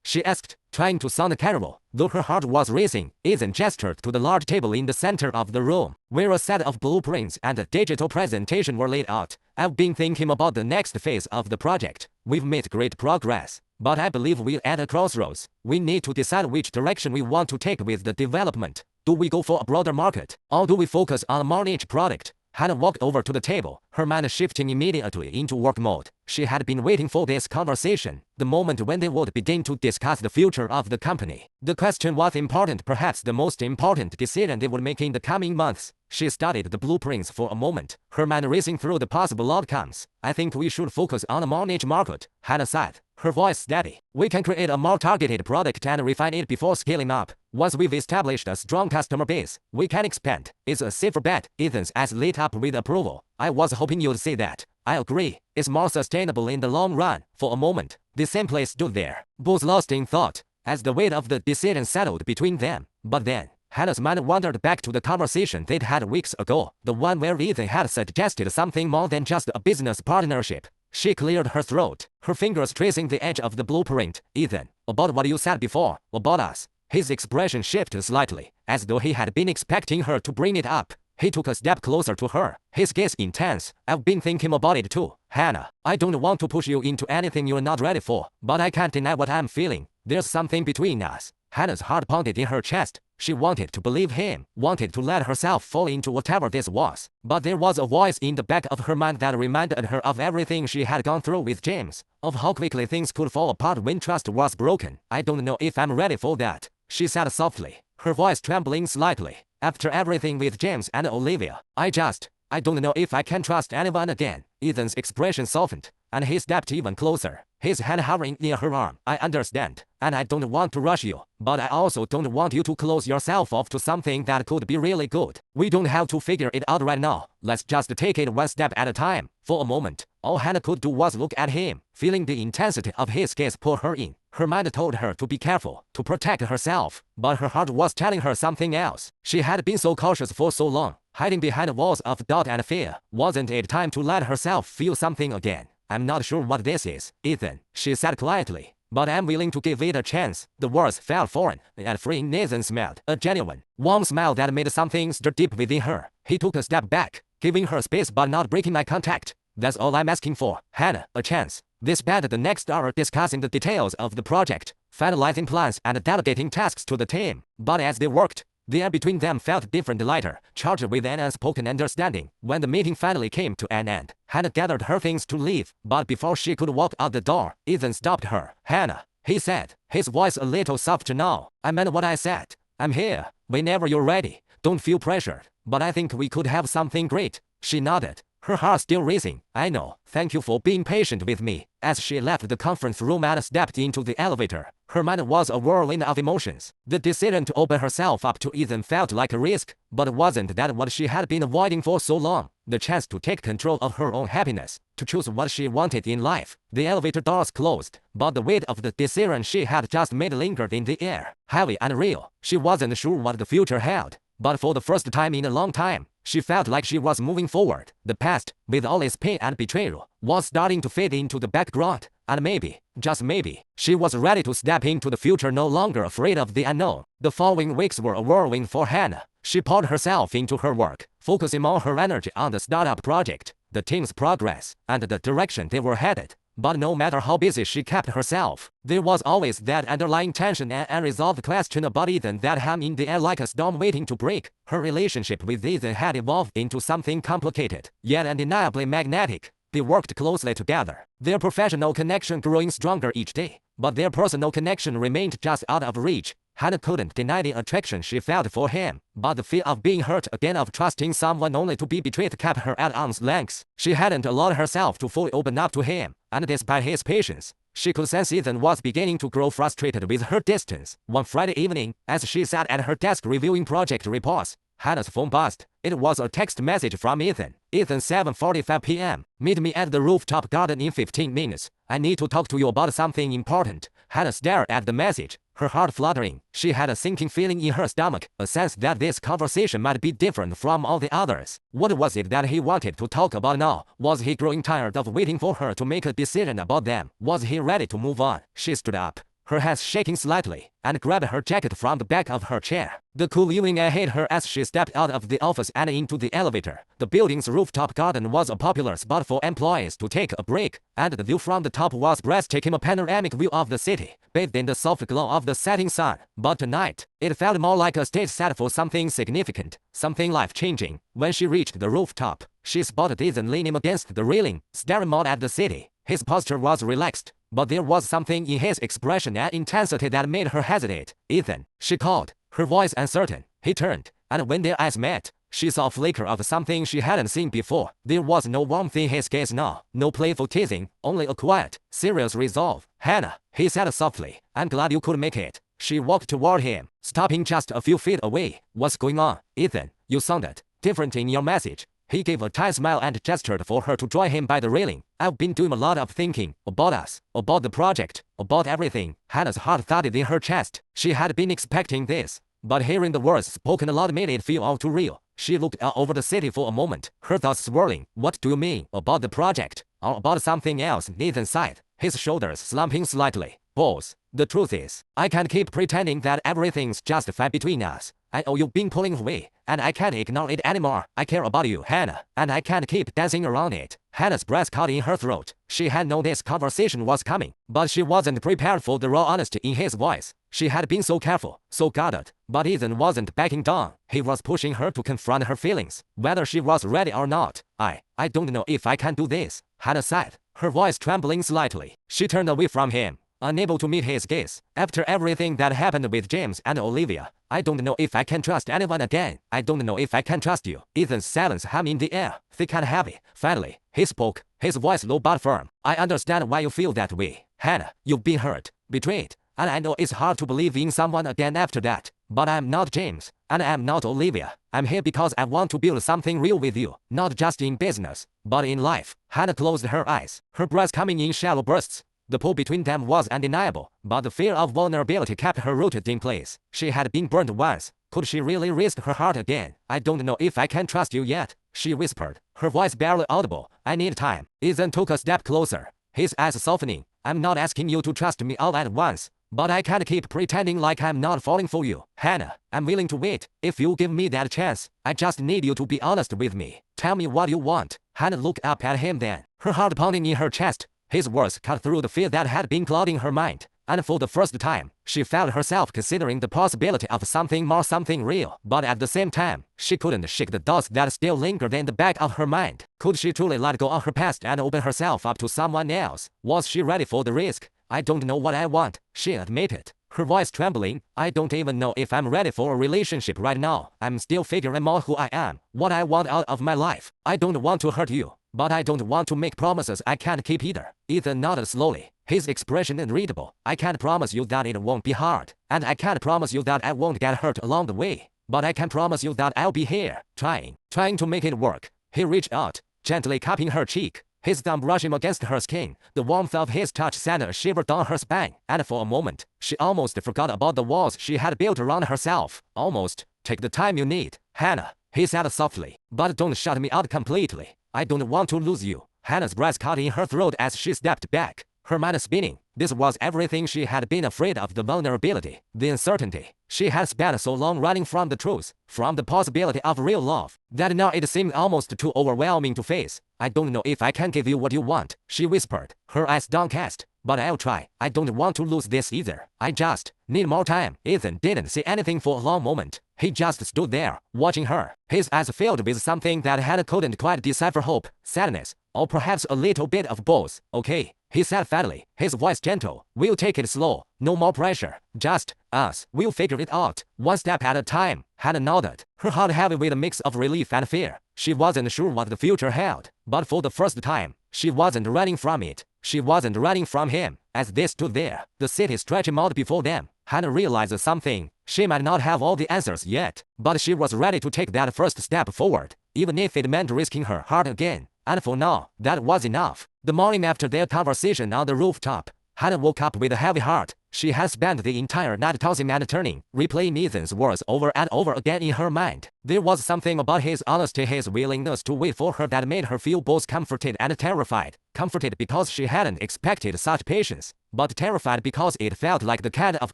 She asked, trying to sound casual. Though her heart was racing, Ethan gestured to the large table in the center of the room, where a set of blueprints and a digital presentation were laid out. I've been thinking about the next phase of the project. We've made great progress, but I believe we're at a crossroads. We need to decide which direction we want to take with the development. Do we go for a broader market, or do we focus on a more niche product? Hanna walked over to the table, her mind shifting immediately into work mode. She had been waiting for this conversation, the moment when they would begin to discuss the future of the company. The question was important, perhaps the most important decision they would make in the coming months. She studied the blueprints for a moment, her mind racing through the possible outcomes. I think we should focus on a more niche market, Hanna said, her voice steady. We can create a more targeted product and refine it before scaling up. Once we've established a strong customer base, we can expand. It's a safer bet. Ethan's eyes lit up with approval. I was hoping you'd say that. I agree. It's more sustainable in the long run. For a moment, they simply stood there, both lost in thought, as the weight of the decision settled between them. But then, Hanna's mind wandered back to the conversation they'd had weeks ago, the one where Ethan had suggested something more than just a business partnership. She cleared her throat, her fingers tracing the edge of the blueprint. Ethan, about what you said before, about us. His expression shifted slightly, as though he had been expecting her to bring it up. He took a step closer to her, his gaze intense. I've been thinking about it too, Hanna. I don't want to push you into anything you're not ready for, but I can't deny what I'm feeling. There's something between us. Hanna's heart pounded in her chest. She wanted to believe him, wanted to let herself fall into whatever this was. But there was a voice in the back of her mind that reminded her of everything she had gone through with James, of how quickly things could fall apart when trust was broken. I don't know if I'm ready for that, she said softly, her voice trembling slightly. After everything with James and Olivia, I don't know if I can trust anyone again. Ethan's expression softened, and he stepped even closer, his hand hovering near her arm. I understand, and I don't want to rush you, but I also don't want you to close yourself off to something that could be really good. We don't have to figure it out right now. Let's just take it one step at a time. For a moment, all Hanna could do was look at him, feeling the intensity of his gaze pull her in. Her mind told her to be careful, to protect herself, but her heart was telling her something else. She had been so cautious for so long, hiding behind walls of doubt and fear. Wasn't it time to let herself feel something again? I'm not sure what this is, Ethan, she said quietly, but I'm willing to give it a chance. The words felt foreign, and freeing. Nathan smiled, a genuine, warm smile that made something stir deep within her. He took a step back, giving her space but not breaking eye contact. That's all I'm asking for, Hanna, a chance. They spent the next hour discussing the details of the project, finalizing plans and delegating tasks to the team. But as they worked, the air between them felt different, lighter, charged with an unspoken understanding. When the meeting finally came to an end, Hanna gathered her things to leave, but before she could walk out the door, Ethan stopped her. Hanna, he said, his voice a little softer now. I meant what I said. I'm here, whenever you're ready. Don't feel pressured, but I think we could have something great. She nodded, her heart still racing. I know, thank you for being patient with me. As she left the conference room and stepped into the elevator, her mind was a whirlwind of emotions. The decision to open herself up to Ethan felt like a risk, but wasn't that what she had been avoiding for so long? The chance to take control of her own happiness, to choose what she wanted in life. The elevator doors closed, but the weight of the decision she had just made lingered in the air, heavy and real. She wasn't sure what the future held, but for the first time in a long time, she felt like she was moving forward. The past, with all its pain and betrayal, was starting to fade into the background, and maybe, just maybe, she was ready to step into the future, no longer afraid of the unknown. The following weeks were a whirlwind for Hanna. She poured herself into her work, focusing all her energy on the startup project, the team's progress, and the direction they were headed. But no matter how busy she kept herself, there was always that underlying tension and unresolved question about Ethan that hung in the air like a storm waiting to break. Her relationship with Ethan had evolved into something complicated, yet undeniably magnetic. They worked closely together, their professional connection growing stronger each day, but their personal connection remained just out of reach. Hanna couldn't deny the attraction she felt for him, but the fear of being hurt again, of trusting someone only to be betrayed, kept her at arm's length. She hadn't allowed herself to fully open up to him, and despite his patience, she could sense Ethan was beginning to grow frustrated with her distance. One Friday evening, as she sat at her desk reviewing project reports, Hanna's phone buzzed. It was a text message from Ethan. Ethan, 7:45 p.m. Meet me at the rooftop garden in 15 minutes. I need to talk to you about something important. Hanna stared at the message, her heart fluttering. She had a sinking feeling in her stomach, a sense that this conversation might be different from all the others. What was it that he wanted to talk about now? Was he growing tired of waiting for her to make a decision about them? Was he ready to move on? She stood up, her hands shaking slightly, and grabbed her jacket from the back of her chair. The cool evening air hit her as she stepped out of the office and into the elevator. The building's rooftop garden was a popular spot for employees to take a break, and the view from the top was breathtaking, a panoramic view of the city, bathed in the soft glow of the setting sun. But tonight, it felt more like a stage set for something significant, something life-changing. When she reached the rooftop, she spotted Ethan leaning against the railing, staring out at the city. His posture was relaxed, but there was something in his expression and intensity that made her hesitate. Ethan, she called, her voice uncertain. He turned, and when their eyes met, she saw a flicker of something she hadn't seen before. There was no warmth in his gaze now, no playful teasing, only a quiet, serious resolve. Hanna, he said softly, I'm glad you could make it. She walked toward him, stopping just a few feet away. What's going on, Ethan? You sounded different in your message. He gave a tight smile and gestured for her to join him by the railing. I've been doing a lot of thinking about us, about the project, about everything. Hanna's heart thudded in her chest. She had been expecting this, but hearing the words spoken aloud made it feel all too real. She looked out over the city for a moment, her thoughts swirling. What do you mean, about the project, or about something else? Nathan sighed, his shoulders slumping slightly. Boss, the truth is, I can't keep pretending that everything's just fine between us. I know you've been pulling away, and I can't ignore it anymore. I care about you, Hanna, and I can't keep dancing around it. Hanna's breath caught in her throat. She had known this conversation was coming, but she wasn't prepared for the raw honesty in his voice. She had been so careful, so guarded, but Ethan wasn't backing down. He was pushing her to confront her feelings, whether she was ready or not. I don't know if I can do this, Hanna said, her voice trembling slightly. She turned away from him, unable to meet his gaze. After everything that happened with James and Olivia, I don't know if I can trust anyone again. I don't know if I can trust you. Ethan's silence hung in the air, thick and heavy. Finally, he spoke, his voice low but firm. I understand why you feel that way, Hanna. You've been hurt, betrayed, and I know it's hard to believe in someone again after that. But I'm not James, and I'm not Olivia. I'm here because I want to build something real with you, not just in business, but in life. Hanna closed her eyes, her breath coming in shallow bursts. The pull between them was undeniable, but the fear of vulnerability kept her rooted in place. She had been burned once. Could she really risk her heart again? I don't know if I can trust you yet, she whispered, her voice barely audible. I need time. Ethan took a step closer, his eyes softening. I'm not asking you to trust me all at once, but I can't keep pretending like I'm not falling for you. Hanna, I'm willing to wait, if you give me that chance. I just need you to be honest with me. Tell me what you want. Hanna looked up at him then, her heart pounding in her chest. His words cut through the fear that had been clouding her mind, and for the first time, she felt herself considering the possibility of something more, something real. But at the same time, she couldn't shake the doubts that still lingered in the back of her mind. Could she truly let go of her past and open herself up to someone else? Was she ready for the risk? I don't know what I want, she admitted, her voice trembling. I don't even know if I'm ready for a relationship right now. I'm still figuring out who I am, what I want out of my life. I don't want to hurt you, but I don't want to make promises I can't keep either. Ethan nodded slowly, his expression unreadable. I can't promise you that it won't be hard, and I can't promise you that I won't get hurt along the way, but I can promise you that I'll be here, trying to make it work. He reached out, gently cupping her cheek, his thumb brushing against her skin. The warmth of his touch sent a shiver down her spine, and for a moment, she almost forgot about the walls she had built around herself. Almost. Take the time you need, Hanna, he said softly, but don't shut me out completely. I don't want to lose you. Hanna's breath caught in her throat as she stepped back, her mind spinning. This was everything she had been afraid of, the vulnerability, the uncertainty. She had spent so long running from the truth, from the possibility of real love, that now it seemed almost too overwhelming to face. I don't know if I can give you what you want, she whispered, her eyes downcast. But I'll try. I don't want to lose this either. I just need more time. Ethan didn't say anything for a long moment. He just stood there, watching her, his eyes filled with something that Hanna couldn't quite decipher: hope, sadness, or perhaps a little bit of both. Okay, he said finally, his voice gentle. We'll take it slow. No more pressure. Just us. We'll figure it out, one step at a time. Hanna nodded, her heart heavy with a mix of relief and fear. She wasn't sure what the future held, but for the first time, she wasn't running from it. She wasn't running from him. As they stood there, the city stretching out before them, Hanna realized something. She might not have all the answers yet, but she was ready to take that first step forward, even if it meant risking her heart again. And for now, that was enough. The morning after their conversation on the rooftop, Hanna woke up with a heavy heart. She had spent the entire night tossing and turning, replaying Ethan's words over and over again in her mind. There was something about his honesty, his willingness to wait for her, that made her feel both comforted and terrified. Comforted because she hadn't expected such patience, but terrified because it felt like the kind of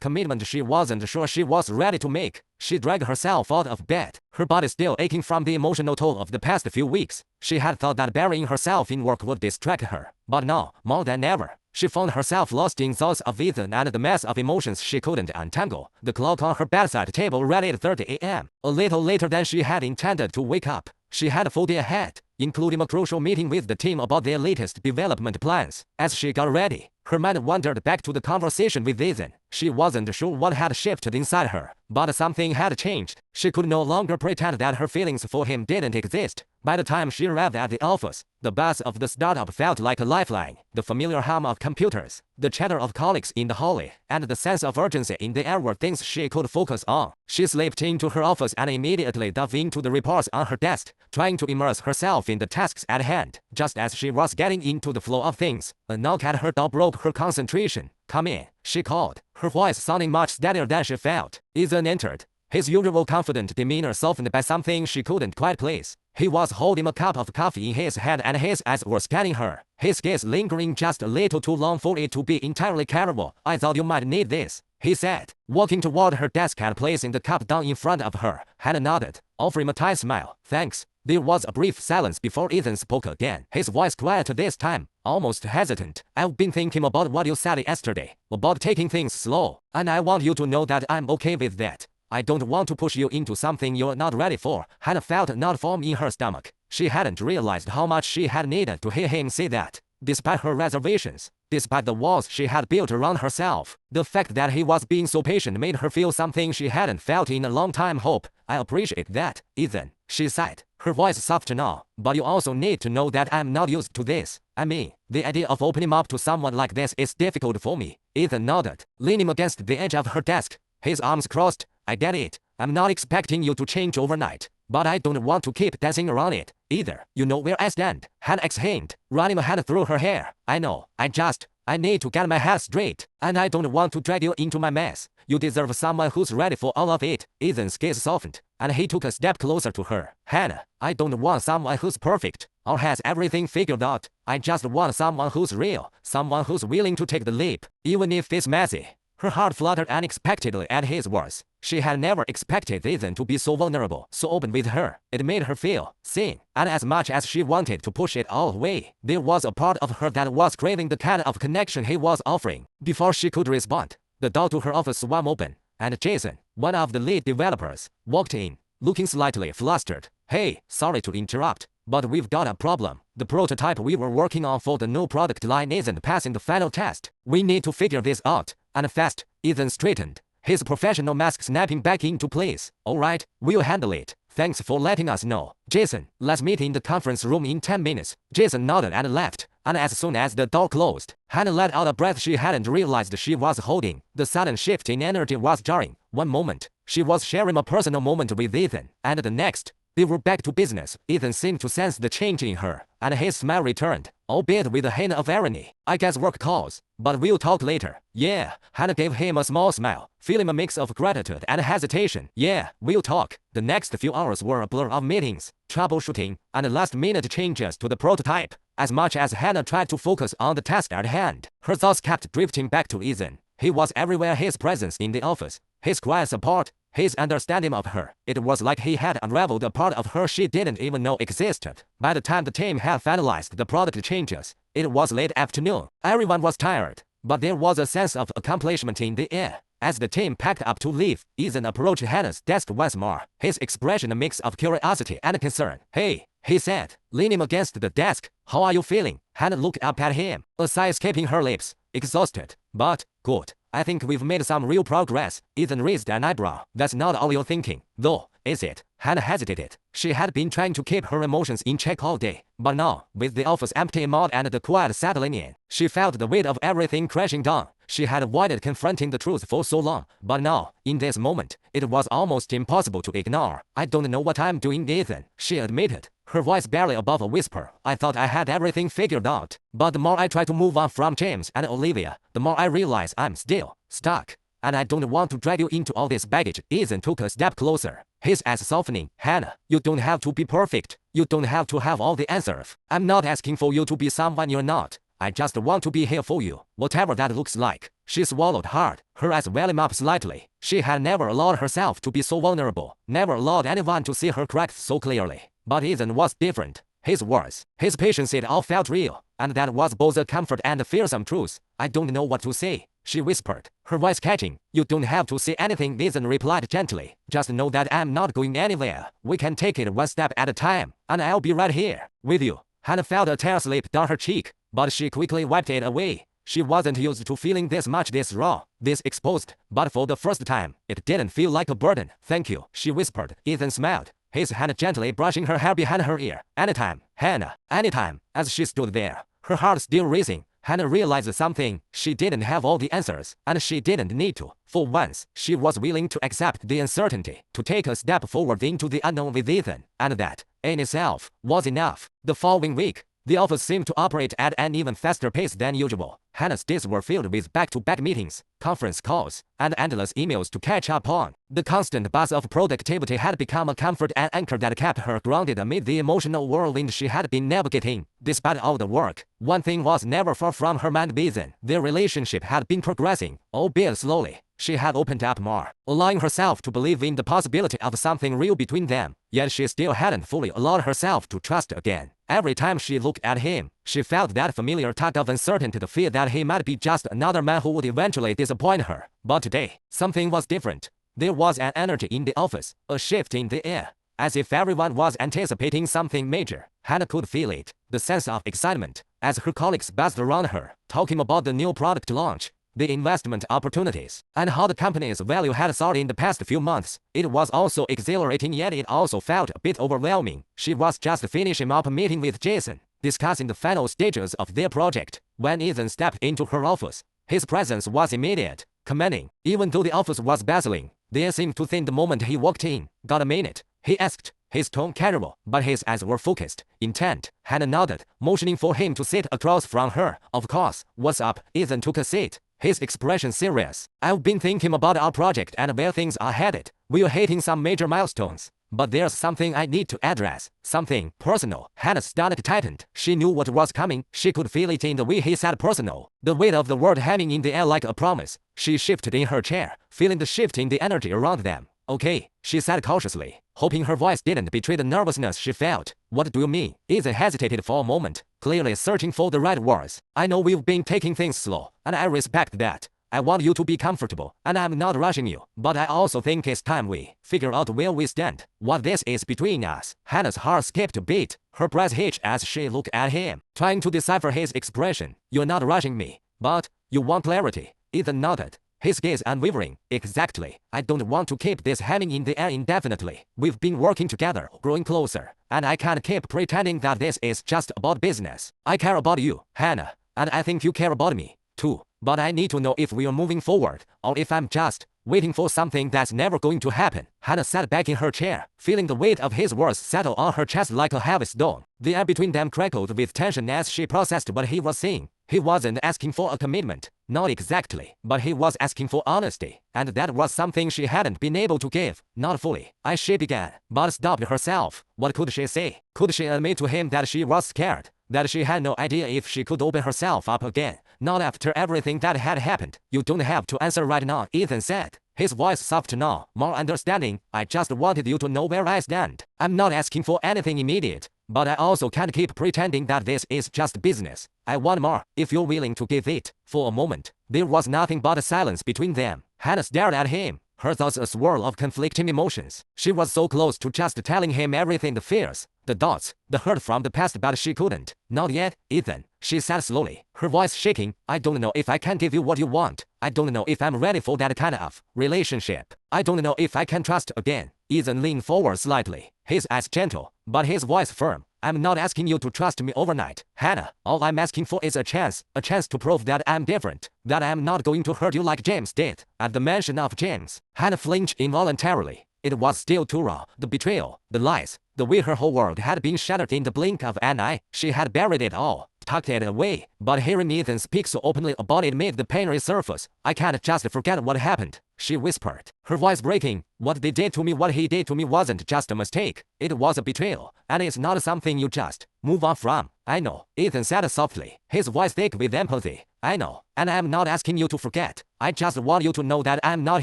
commitment she wasn't sure she was ready to make. She dragged herself out of bed, her body still aching from the emotional toll of the past few weeks. She had thought that burying herself in work would distract her, but now, more than ever, she found herself lost in thoughts of Ethan and the mess of emotions she couldn't untangle. The clock on her bedside table read 8:30 a.m., a little later than she had intended to wake up. She had a full day ahead, including a crucial meeting with the team about their latest development plans. As she got ready, her mind wandered back to the conversation with Ethan. She wasn't sure what had shifted inside her, but something had changed. She could no longer pretend that her feelings for him didn't exist. By the time she arrived at the office, the buzz of the startup felt like a lifeline. The familiar hum of computers, the chatter of colleagues in the hallway, and the sense of urgency in the air were things she could focus on. She slipped into her office and immediately dove into the reports on her desk, trying to immerse herself in the tasks at hand. Just as she was getting into the flow of things, a knock at her door broke her concentration. Come in, she called, her voice sounding much steadier than she felt. Ethan entered, his usual confident demeanor softened by something she couldn't quite place. He was holding a cup of coffee in his hand and his eyes were scanning her, his gaze lingering just a little too long for it to be entirely careful. I thought you might need this, he said, walking toward her desk and placing the cup down in front of her. Hanna nodded, offering a tight smile. Thanks. There was a brief silence before Ethan spoke again, his voice quiet this time, almost hesitant. I've been thinking about what you said yesterday, about taking things slow, and I want you to know that I'm okay with that. I don't want to push you into something you're not ready for. Hanna felt a knot form in her stomach. She hadn't realized how much she had needed to hear him say that. Despite her reservations, despite the walls she had built around herself, the fact that he was being so patient made her feel something she hadn't felt in a long time. Hope. I appreciate that, Ethan, she sighed, her voice soft now. But you also need to know that I'm not used to this. I mean, the idea of opening up to someone like this is difficult for me. Ethan nodded, leaning against the edge of her desk, his arms crossed. I get it. I'm not expecting you to change overnight, but I don't want to keep dancing around it either. You know where I stand. Hanna exclaimed, running a hand through her hair. I know. I need to get my head straight, and I don't want to drag you into my mess. You deserve someone who's ready for all of it. Ethan's gaze softened, and he took a step closer to her. Hanna, I don't want someone who's perfect or has everything figured out. I just want someone who's real, someone who's willing to take the leap, even if it's messy. Her heart fluttered unexpectedly at his words. She had never expected Ethan to be so vulnerable, so open with her. It made her feel seen, and as much as she wanted to push it all away, there was a part of her that was craving the kind of connection he was offering. Before she could respond, the door to her office swung open, and Jason, one of the lead developers, walked in, looking slightly flustered. Hey, sorry to interrupt, but we've got a problem. The prototype we were working on for the new product line isn't passing the final test. We need to figure this out, and fast. Ethan straightened, his professional mask snapping back into place. All right, we'll handle it. Thanks for letting us know. Jason, let's meet in the conference room in 10 minutes. Jason nodded and left, and as soon as the door closed, Hanna let out a breath she hadn't realized she was holding. The sudden shift in energy was jarring. One moment, she was sharing a personal moment with Ethan, and the next, they were back to business. Ethan seemed to sense the change in her, and his smile returned, albeit with a hint of irony. I guess work calls, but we'll talk later. Yeah, Hanna gave him a small smile, feeling a mix of gratitude and hesitation. Yeah, we'll talk. The next few hours were a blur of meetings, troubleshooting, and last-minute changes to the prototype. As much as Hanna tried to focus on the task at hand, her thoughts kept drifting back to Ethan. He was everywhere, his presence in the office, his quiet support, his understanding of her. It was like he had unraveled a part of her she didn't even know existed. By the time the team had finalized the product changes, it was late afternoon. Everyone was tired, but there was a sense of accomplishment in the air. As the team packed up to leave, Ethan approached Hanna's desk once more, his expression a mix of curiosity and concern. Hey, he said, leaning against the desk. How are you feeling? Hanna looked up at him, a sigh escaping her lips. Exhausted, but good. I think we've made some real progress. Ethan raised an eyebrow. That's not all you're thinking, though, is it? Hanna hesitated. She had been trying to keep her emotions in check all day, but now, with the office empty mod and the quiet settling in, she felt the weight of everything crashing down. She had avoided confronting the truth for so long, but now, in this moment, it was almost impossible to ignore. I don't know what I'm doing, Ethan, she admitted, her voice barely above a whisper. I thought I had everything figured out, but the more I try to move on from James and Olivia, the more I realize I'm still stuck. And I don't want to drag you into all this baggage. Ethan took a step closer, his eyes softening. Hanna, you don't have to be perfect. You don't have to have all the answers. I'm not asking for you to be someone you're not. I just want to be here for you, whatever that looks like. She swallowed hard, her eyes welling up slightly. She had never allowed herself to be so vulnerable, never allowed anyone to see her cracks so clearly. But Ethan was different. His words, his patience, it all felt real, and that was both a comfort and a fearsome truth. I don't know what to say, she whispered, her voice catching. You don't have to say anything, Ethan replied gently. Just know that I'm not going anywhere. We can take it one step at a time, and I'll be right here, with you. Hanna felt a tear slip down her cheek, but she quickly wiped it away. She wasn't used to feeling this much, this raw, this exposed, but for the first time, it didn't feel like a burden. Thank you, she whispered. Ethan smiled, his hand gently brushing her hair behind her ear. Anytime, Hanna, anytime. As she stood there, her heart still racing, Hanna realized something. She didn't have all the answers, and she didn't need to. For once, she was willing to accept the uncertainty, to take a step forward into the unknown with Ethan, and that, in itself, was enough. The following week, the office seemed to operate at an even faster pace than usual. Hanna's days were filled with back-to-back meetings, conference calls, and endless emails to catch up on. The constant buzz of productivity had become a comfort and anchor that kept her grounded amid the emotional whirlwind she had been navigating. Despite all the work, one thing was never far from her mind: Ethan. Their relationship had been progressing, albeit slowly. she had opened up more, allowing herself to believe in the possibility of something real between them. Yet she still hadn't fully allowed herself to trust again. Every time she looked at him, she felt that familiar tug of uncertainty, the fear that he might be just another man who would eventually disappoint her. But today, something was different. There was an energy in the office, a shift in the air, as if everyone was anticipating something major. Hanna could feel it, the sense of excitement, as her colleagues buzzed around her, talking about the new product launch, the investment opportunities, and how the company's value had soared in the past few months. It was also exhilarating, yet it also felt a bit overwhelming. She was just finishing up a meeting with Jason, discussing the final stages of their project, when Ethan stepped into her office. His presence was immediate, commanding. Even though the office was bustling, the air seemed to thin the moment he walked in. "Got a minute?" he asked, his tone casual, but his eyes were focused, intent. Hanna nodded, motioning for him to sit across from her. "Of course. What's up?" Ethan took a seat, his expression serious. "I've been thinking about our project and where things are headed. We're hitting some major milestones. But there's something I need to address, something personal." Hanna's stomach tightened. She knew what was coming. She could feel it in the way he said personal, the weight of the word hanging in the air like a promise. She shifted in her chair, feeling the shift in the energy around them. "Okay," she said cautiously, hoping her voice didn't betray the nervousness she felt. "What do you mean?" Ethan hesitated for a moment, clearly searching for the right words. "I know we've been taking things slow, and I respect that. I want you to be comfortable, and I'm not rushing you. But I also think it's time we figure out where we stand, what this is between us." Hanna's heart skipped a beat, her breath hitched as she looked at him, trying to decipher his expression. "You're not rushing me, but you want clarity." Ethan nodded, his gaze unwavering. "Exactly. I don't want to keep this hanging in the air indefinitely. We've been working together, growing closer, and I can't keep pretending that this is just about business. I care about you, Hanna, and I think you care about me, too. But I need to know if we're moving forward, or if I'm just waiting for something that's never going to happen." Hanna sat back in her chair, feeling the weight of his words settle on her chest like a heavy stone. The air between them crackled with tension as she processed what he was saying. He wasn't asking for a commitment, not exactly, but he was asking for honesty, and that was something she hadn't been able to give, not fully. She began, but stopped herself. What could she say? Could she admit to him that she was scared, that she had no idea if she could open herself up again? Not after everything that had happened. "You don't have to answer right now," Ethan said, his voice soft now, more understanding. "I just wanted you to know where I stand. I'm not asking for anything immediate, but I also can't keep pretending that this is just business. I want more, if you're willing to give it." For a moment, there was nothing but a silence between them. Hanna stared at him, her thoughts a swirl of conflicting emotions. She was so close to just telling him everything, the fears, the doubts, the hurt from the past, but she couldn't. "Not yet, Ethan," she said slowly, her voice shaking. "I don't know if I can give you what you want. I don't know if I'm ready for that kind of relationship. I don't know if I can trust again." Ethan leaned forward slightly, his eyes gentle, but his voice firm. "I'm not asking you to trust me overnight, Hanna. All I'm asking for is a chance to prove that I'm different, that I'm not going to hurt you like James did." At the mention of James, Hanna flinched involuntarily. It was still too raw, the betrayal, the lies, the way her whole world had been shattered in the blink of an eye. She had buried it all, tucked it away, but hearing Ethan speak so openly about it made the pain resurface. "I can't just forget what happened," she whispered, her voice breaking. "What they did to me, what he did to me wasn't just a mistake. It was a betrayal, and it's not something you just move on from." "I know," Ethan said softly, his voice thick with empathy. "I know, and I'm not asking you to forget. I just want you to know that I'm not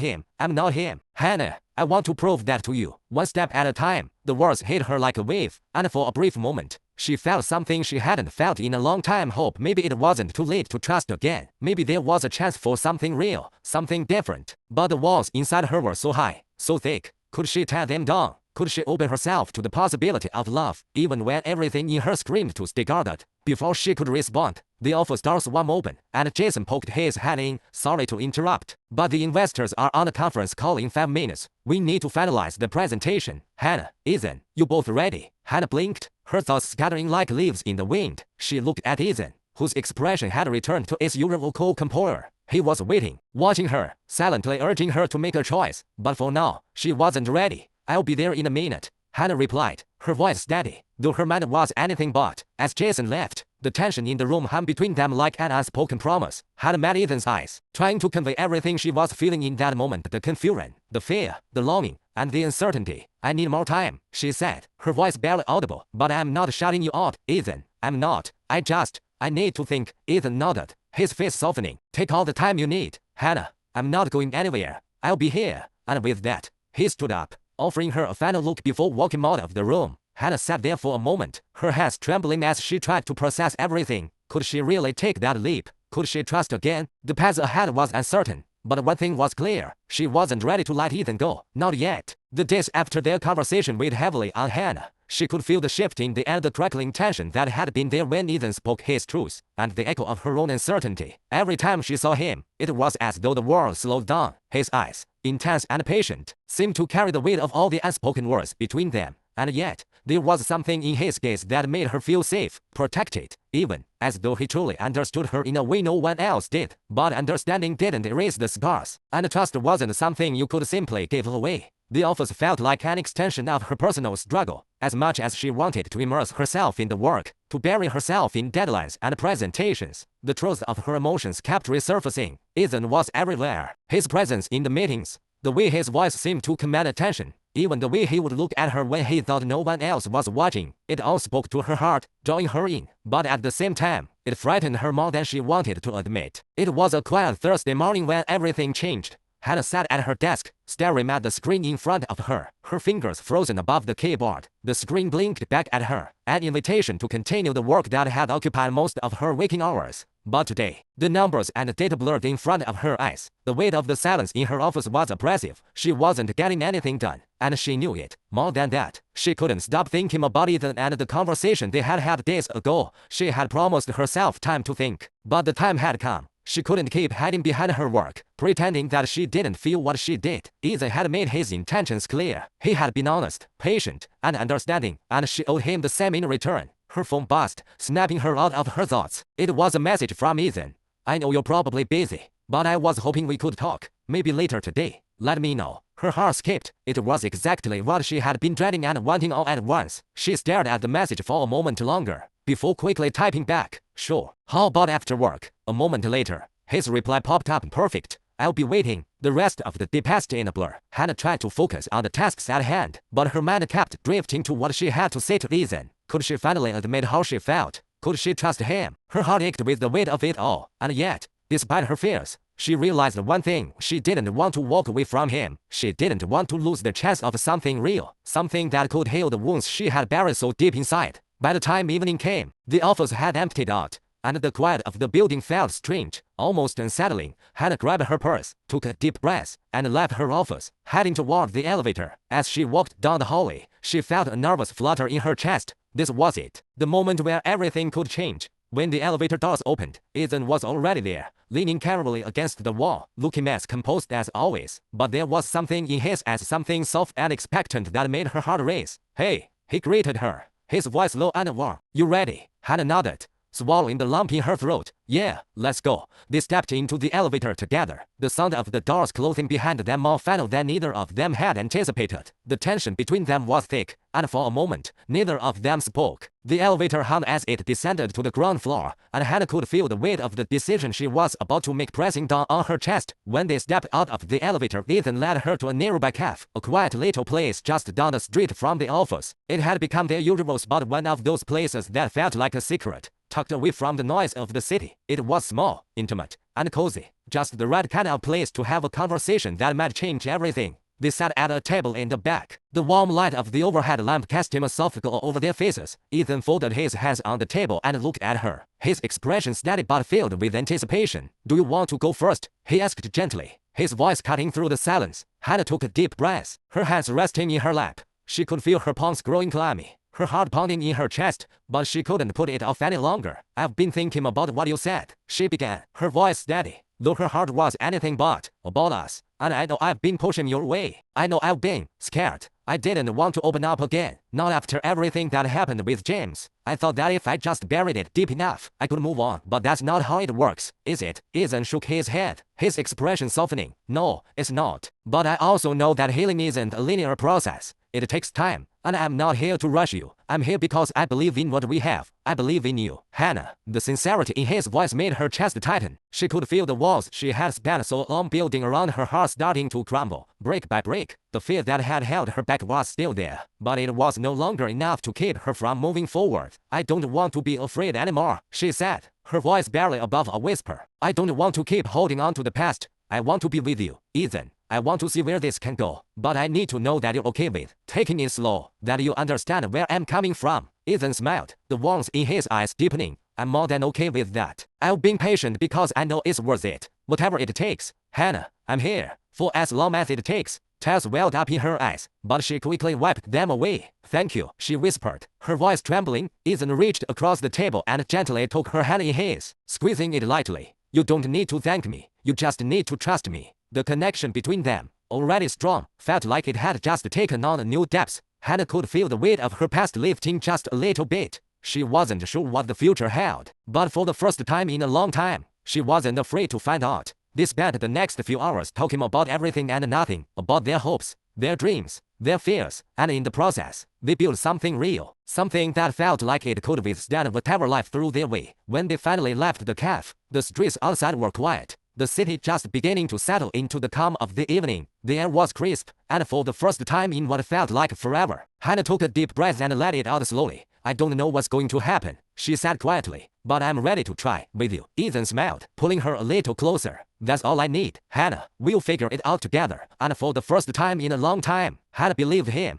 him. I'm not him, Hanna. I want to prove that to you, one step at a time." The words hit her like a wave, and for a brief moment, she felt something she hadn't felt in a long time. Hope. Maybe it wasn't too late to trust again. Maybe there was a chance for something real, something different. But the walls inside her were so high, so thick. Could she tear them down? Could she open herself to the possibility of love, even when everything in her screamed to stay guarded? Before she could respond, the office door swung open, and Jason poked his head in. "Sorry to interrupt, but the investors are on a conference call in 5 minutes. We need to finalize the presentation." "Hanna, Ethan, you both ready?" Hanna blinked, her thoughts scattering like leaves in the wind. She looked at Ethan, whose expression had returned to its usual cool composure. He was waiting, watching her, silently urging her to make a choice. But for now, she wasn't ready. "I'll be there in a minute," Hanna replied, her voice steady, though her mind was anything but. As Jason left, the tension in the room hung between them like an unspoken promise. Hanna met Ethan's eyes, trying to convey everything she was feeling in that moment, the confusion, the fear, the longing, and the uncertainty. "I need more time," she said, her voice barely audible. "But I'm not shutting you out, Ethan. I'm not. I need to think." Ethan nodded, his face softening. "Take all the time you need, Hanna. I'm not going anywhere. I'll be here. And with that, he stood up, offering her a final look before walking out of the room. Hanna sat there for a moment, her hands trembling as she tried to process everything. Could she really take that leap? Could she trust again? The path ahead was uncertain. But one thing was clear, she wasn't ready to let Ethan go, not yet. The days after their conversation weighed heavily on Hanna. She could feel the shift in the air, the crackling tension that had been there when Ethan spoke his truth, and the echo of her own uncertainty. Every time she saw him, it was as though the world slowed down. His eyes, intense and patient, seemed to carry the weight of all the unspoken words between them. And yet, there was something in his gaze that made her feel safe, protected, even as though he truly understood her in a way no one else did. But understanding didn't erase the scars, and trust wasn't something you could simply give away. The office felt like an extension of her personal struggle. As much as she wanted to immerse herself in the work, to bury herself in deadlines and presentations, the truth of her emotions kept resurfacing. Ethan was everywhere. His presence in the meetings, the way his voice seemed to command attention, even the way he would look at her when he thought no one else was watching, it all spoke to her heart, drawing her in. But at the same time, it frightened her more than she wanted to admit. It was a quiet Thursday morning when everything changed. Hanna sat at her desk, staring at the screen in front of her, her fingers frozen above the keyboard. The screen blinked back at her, an invitation to continue the work that had occupied most of her waking hours. But today, the numbers and data blurred in front of her eyes. The weight of the silence in her office was oppressive. She wasn't getting anything done, and she knew it. More than that, she couldn't stop thinking about Ethan and the conversation they had had days ago. She had promised herself time to think, but the time had come. She couldn't keep hiding behind her work, pretending that she didn't feel what she did. Ethan had made his intentions clear. He had been honest, patient, and understanding, and she owed him the same in return. Her phone buzzed, snapping her out of her thoughts. It was a message from Ethan. I know you're probably busy, but I was hoping we could talk. Maybe later today. Let me know. Her heart skipped. It was exactly what she had been dreading and wanting all at once. She stared at the message for a moment longer, before quickly typing back, "Sure. How about after work?" A moment later, his reply popped up. "Perfect. I'll be waiting." The rest of the day passed in a blur. Hanna tried to focus on the tasks at hand, but her mind kept drifting to what she had to say to Ethan. Could she finally admit how she felt? Could she trust him? Her heart ached with the weight of it all, and yet, despite her fears, she realized one thing: she didn't want to walk away from him. She didn't want to lose the chance of something real, something that could heal the wounds she had buried so deep inside. By the time evening came, the office had emptied out, and the quiet of the building felt strange, almost unsettling. Hanna grabbed her purse, took a deep breath, and left her office, heading toward the elevator. As she walked down the hallway, she felt a nervous flutter in her chest. This was it, the moment where everything could change. When the elevator doors opened, Ethan was already there, leaning carefully against the wall, looking as composed as always. But there was something in his eyes, something soft and expectant that made her heart race. "Hey," he greeted her, his voice low and warm. "You ready?" Hanna nodded, swallowing the lump in her throat. "Yeah, let's go." They stepped into the elevator together, the sound of the doors closing behind them more final than neither of them had anticipated. The tension between them was thick, and for a moment, neither of them spoke. The elevator hummed as it descended to the ground floor, and Hanna could feel the weight of the decision she was about to make pressing down on her chest. When they stepped out of the elevator, Ethan led her to a nearby cafe, a quiet little place just down the street from the office. It had become their usual spot, one of those places that felt like a secret, tucked away from the noise of the city. It was small, intimate, and cozy, just the right kind of place to have a conversation that might change everything. They sat at a table in the back. The warm light of the overhead lamp cast him a soft glow over their faces. Ethan folded his hands on the table and looked at her, his expression steady but filled with anticipation. "Do you want to go first?" he asked gently, his voice cutting through the silence. Hanna took a deep breath, her hands resting in her lap. She could feel her palms growing clammy, her heart pounding in her chest, but she couldn't put it off any longer. "I've been thinking about what you said," she began, her voice steady, though her heart was anything but, "about us. And I know I've been pushing your way. I know I've been scared. I didn't want to open up again, not after everything that happened with James. I thought that if I just buried it deep enough, I could move on. But that's not how it works, is it?" Ethan shook his head, his expression softening. "No, it's not. But I also know that healing isn't a linear process. It takes time, and I'm not here to rush you. I'm here because I believe in what we have. I believe in you, Hanna." The sincerity in his voice made her chest tighten. She could feel the walls she had spent so long building around her heart starting to crumble, brick by brick. The fear that had held her back was still there, but it was no longer enough to keep her from moving forward. "I don't want to be afraid anymore," she said, her voice barely above a whisper. "I don't want to keep holding on to the past. I want to be with you, Ethan. I want to see where this can go, but I need to know that you're okay with taking it slow, that you understand where I'm coming from. Ethan smiled, the warmth in his eyes deepening. I'm more than okay with that. I've been patient because I know it's worth it. Whatever it takes. Hanna, I'm here. For as long as it takes. Tears welled up in her eyes, but she quickly wiped them away. Thank you, she whispered, her voice trembling. Ethan reached across the table and gently took her hand in his, squeezing it lightly. You don't need to thank me. You just need to trust me. The connection between them, already strong, felt like it had just taken on new depths. Hanna could feel the weight of her past lifting just a little bit. She wasn't sure what the future held, but for the first time in a long time, she wasn't afraid to find out. They spent the next few hours talking about everything and nothing, about their hopes, their dreams, their fears, and in the process, they built something real, something that felt like it could withstand whatever life threw their way. When they finally left the cafe, the streets outside were quiet. The city just beginning to settle into the calm of the evening. The air was crisp, and for the first time in what felt like forever, Hanna took a deep breath and let it out slowly. I don't know what's going to happen, she said quietly, but I'm ready to try with you. Ethan smiled, pulling her a little closer. That's all I need, Hanna. We'll figure it out together. And for the first time in a long time, Hanna believed him.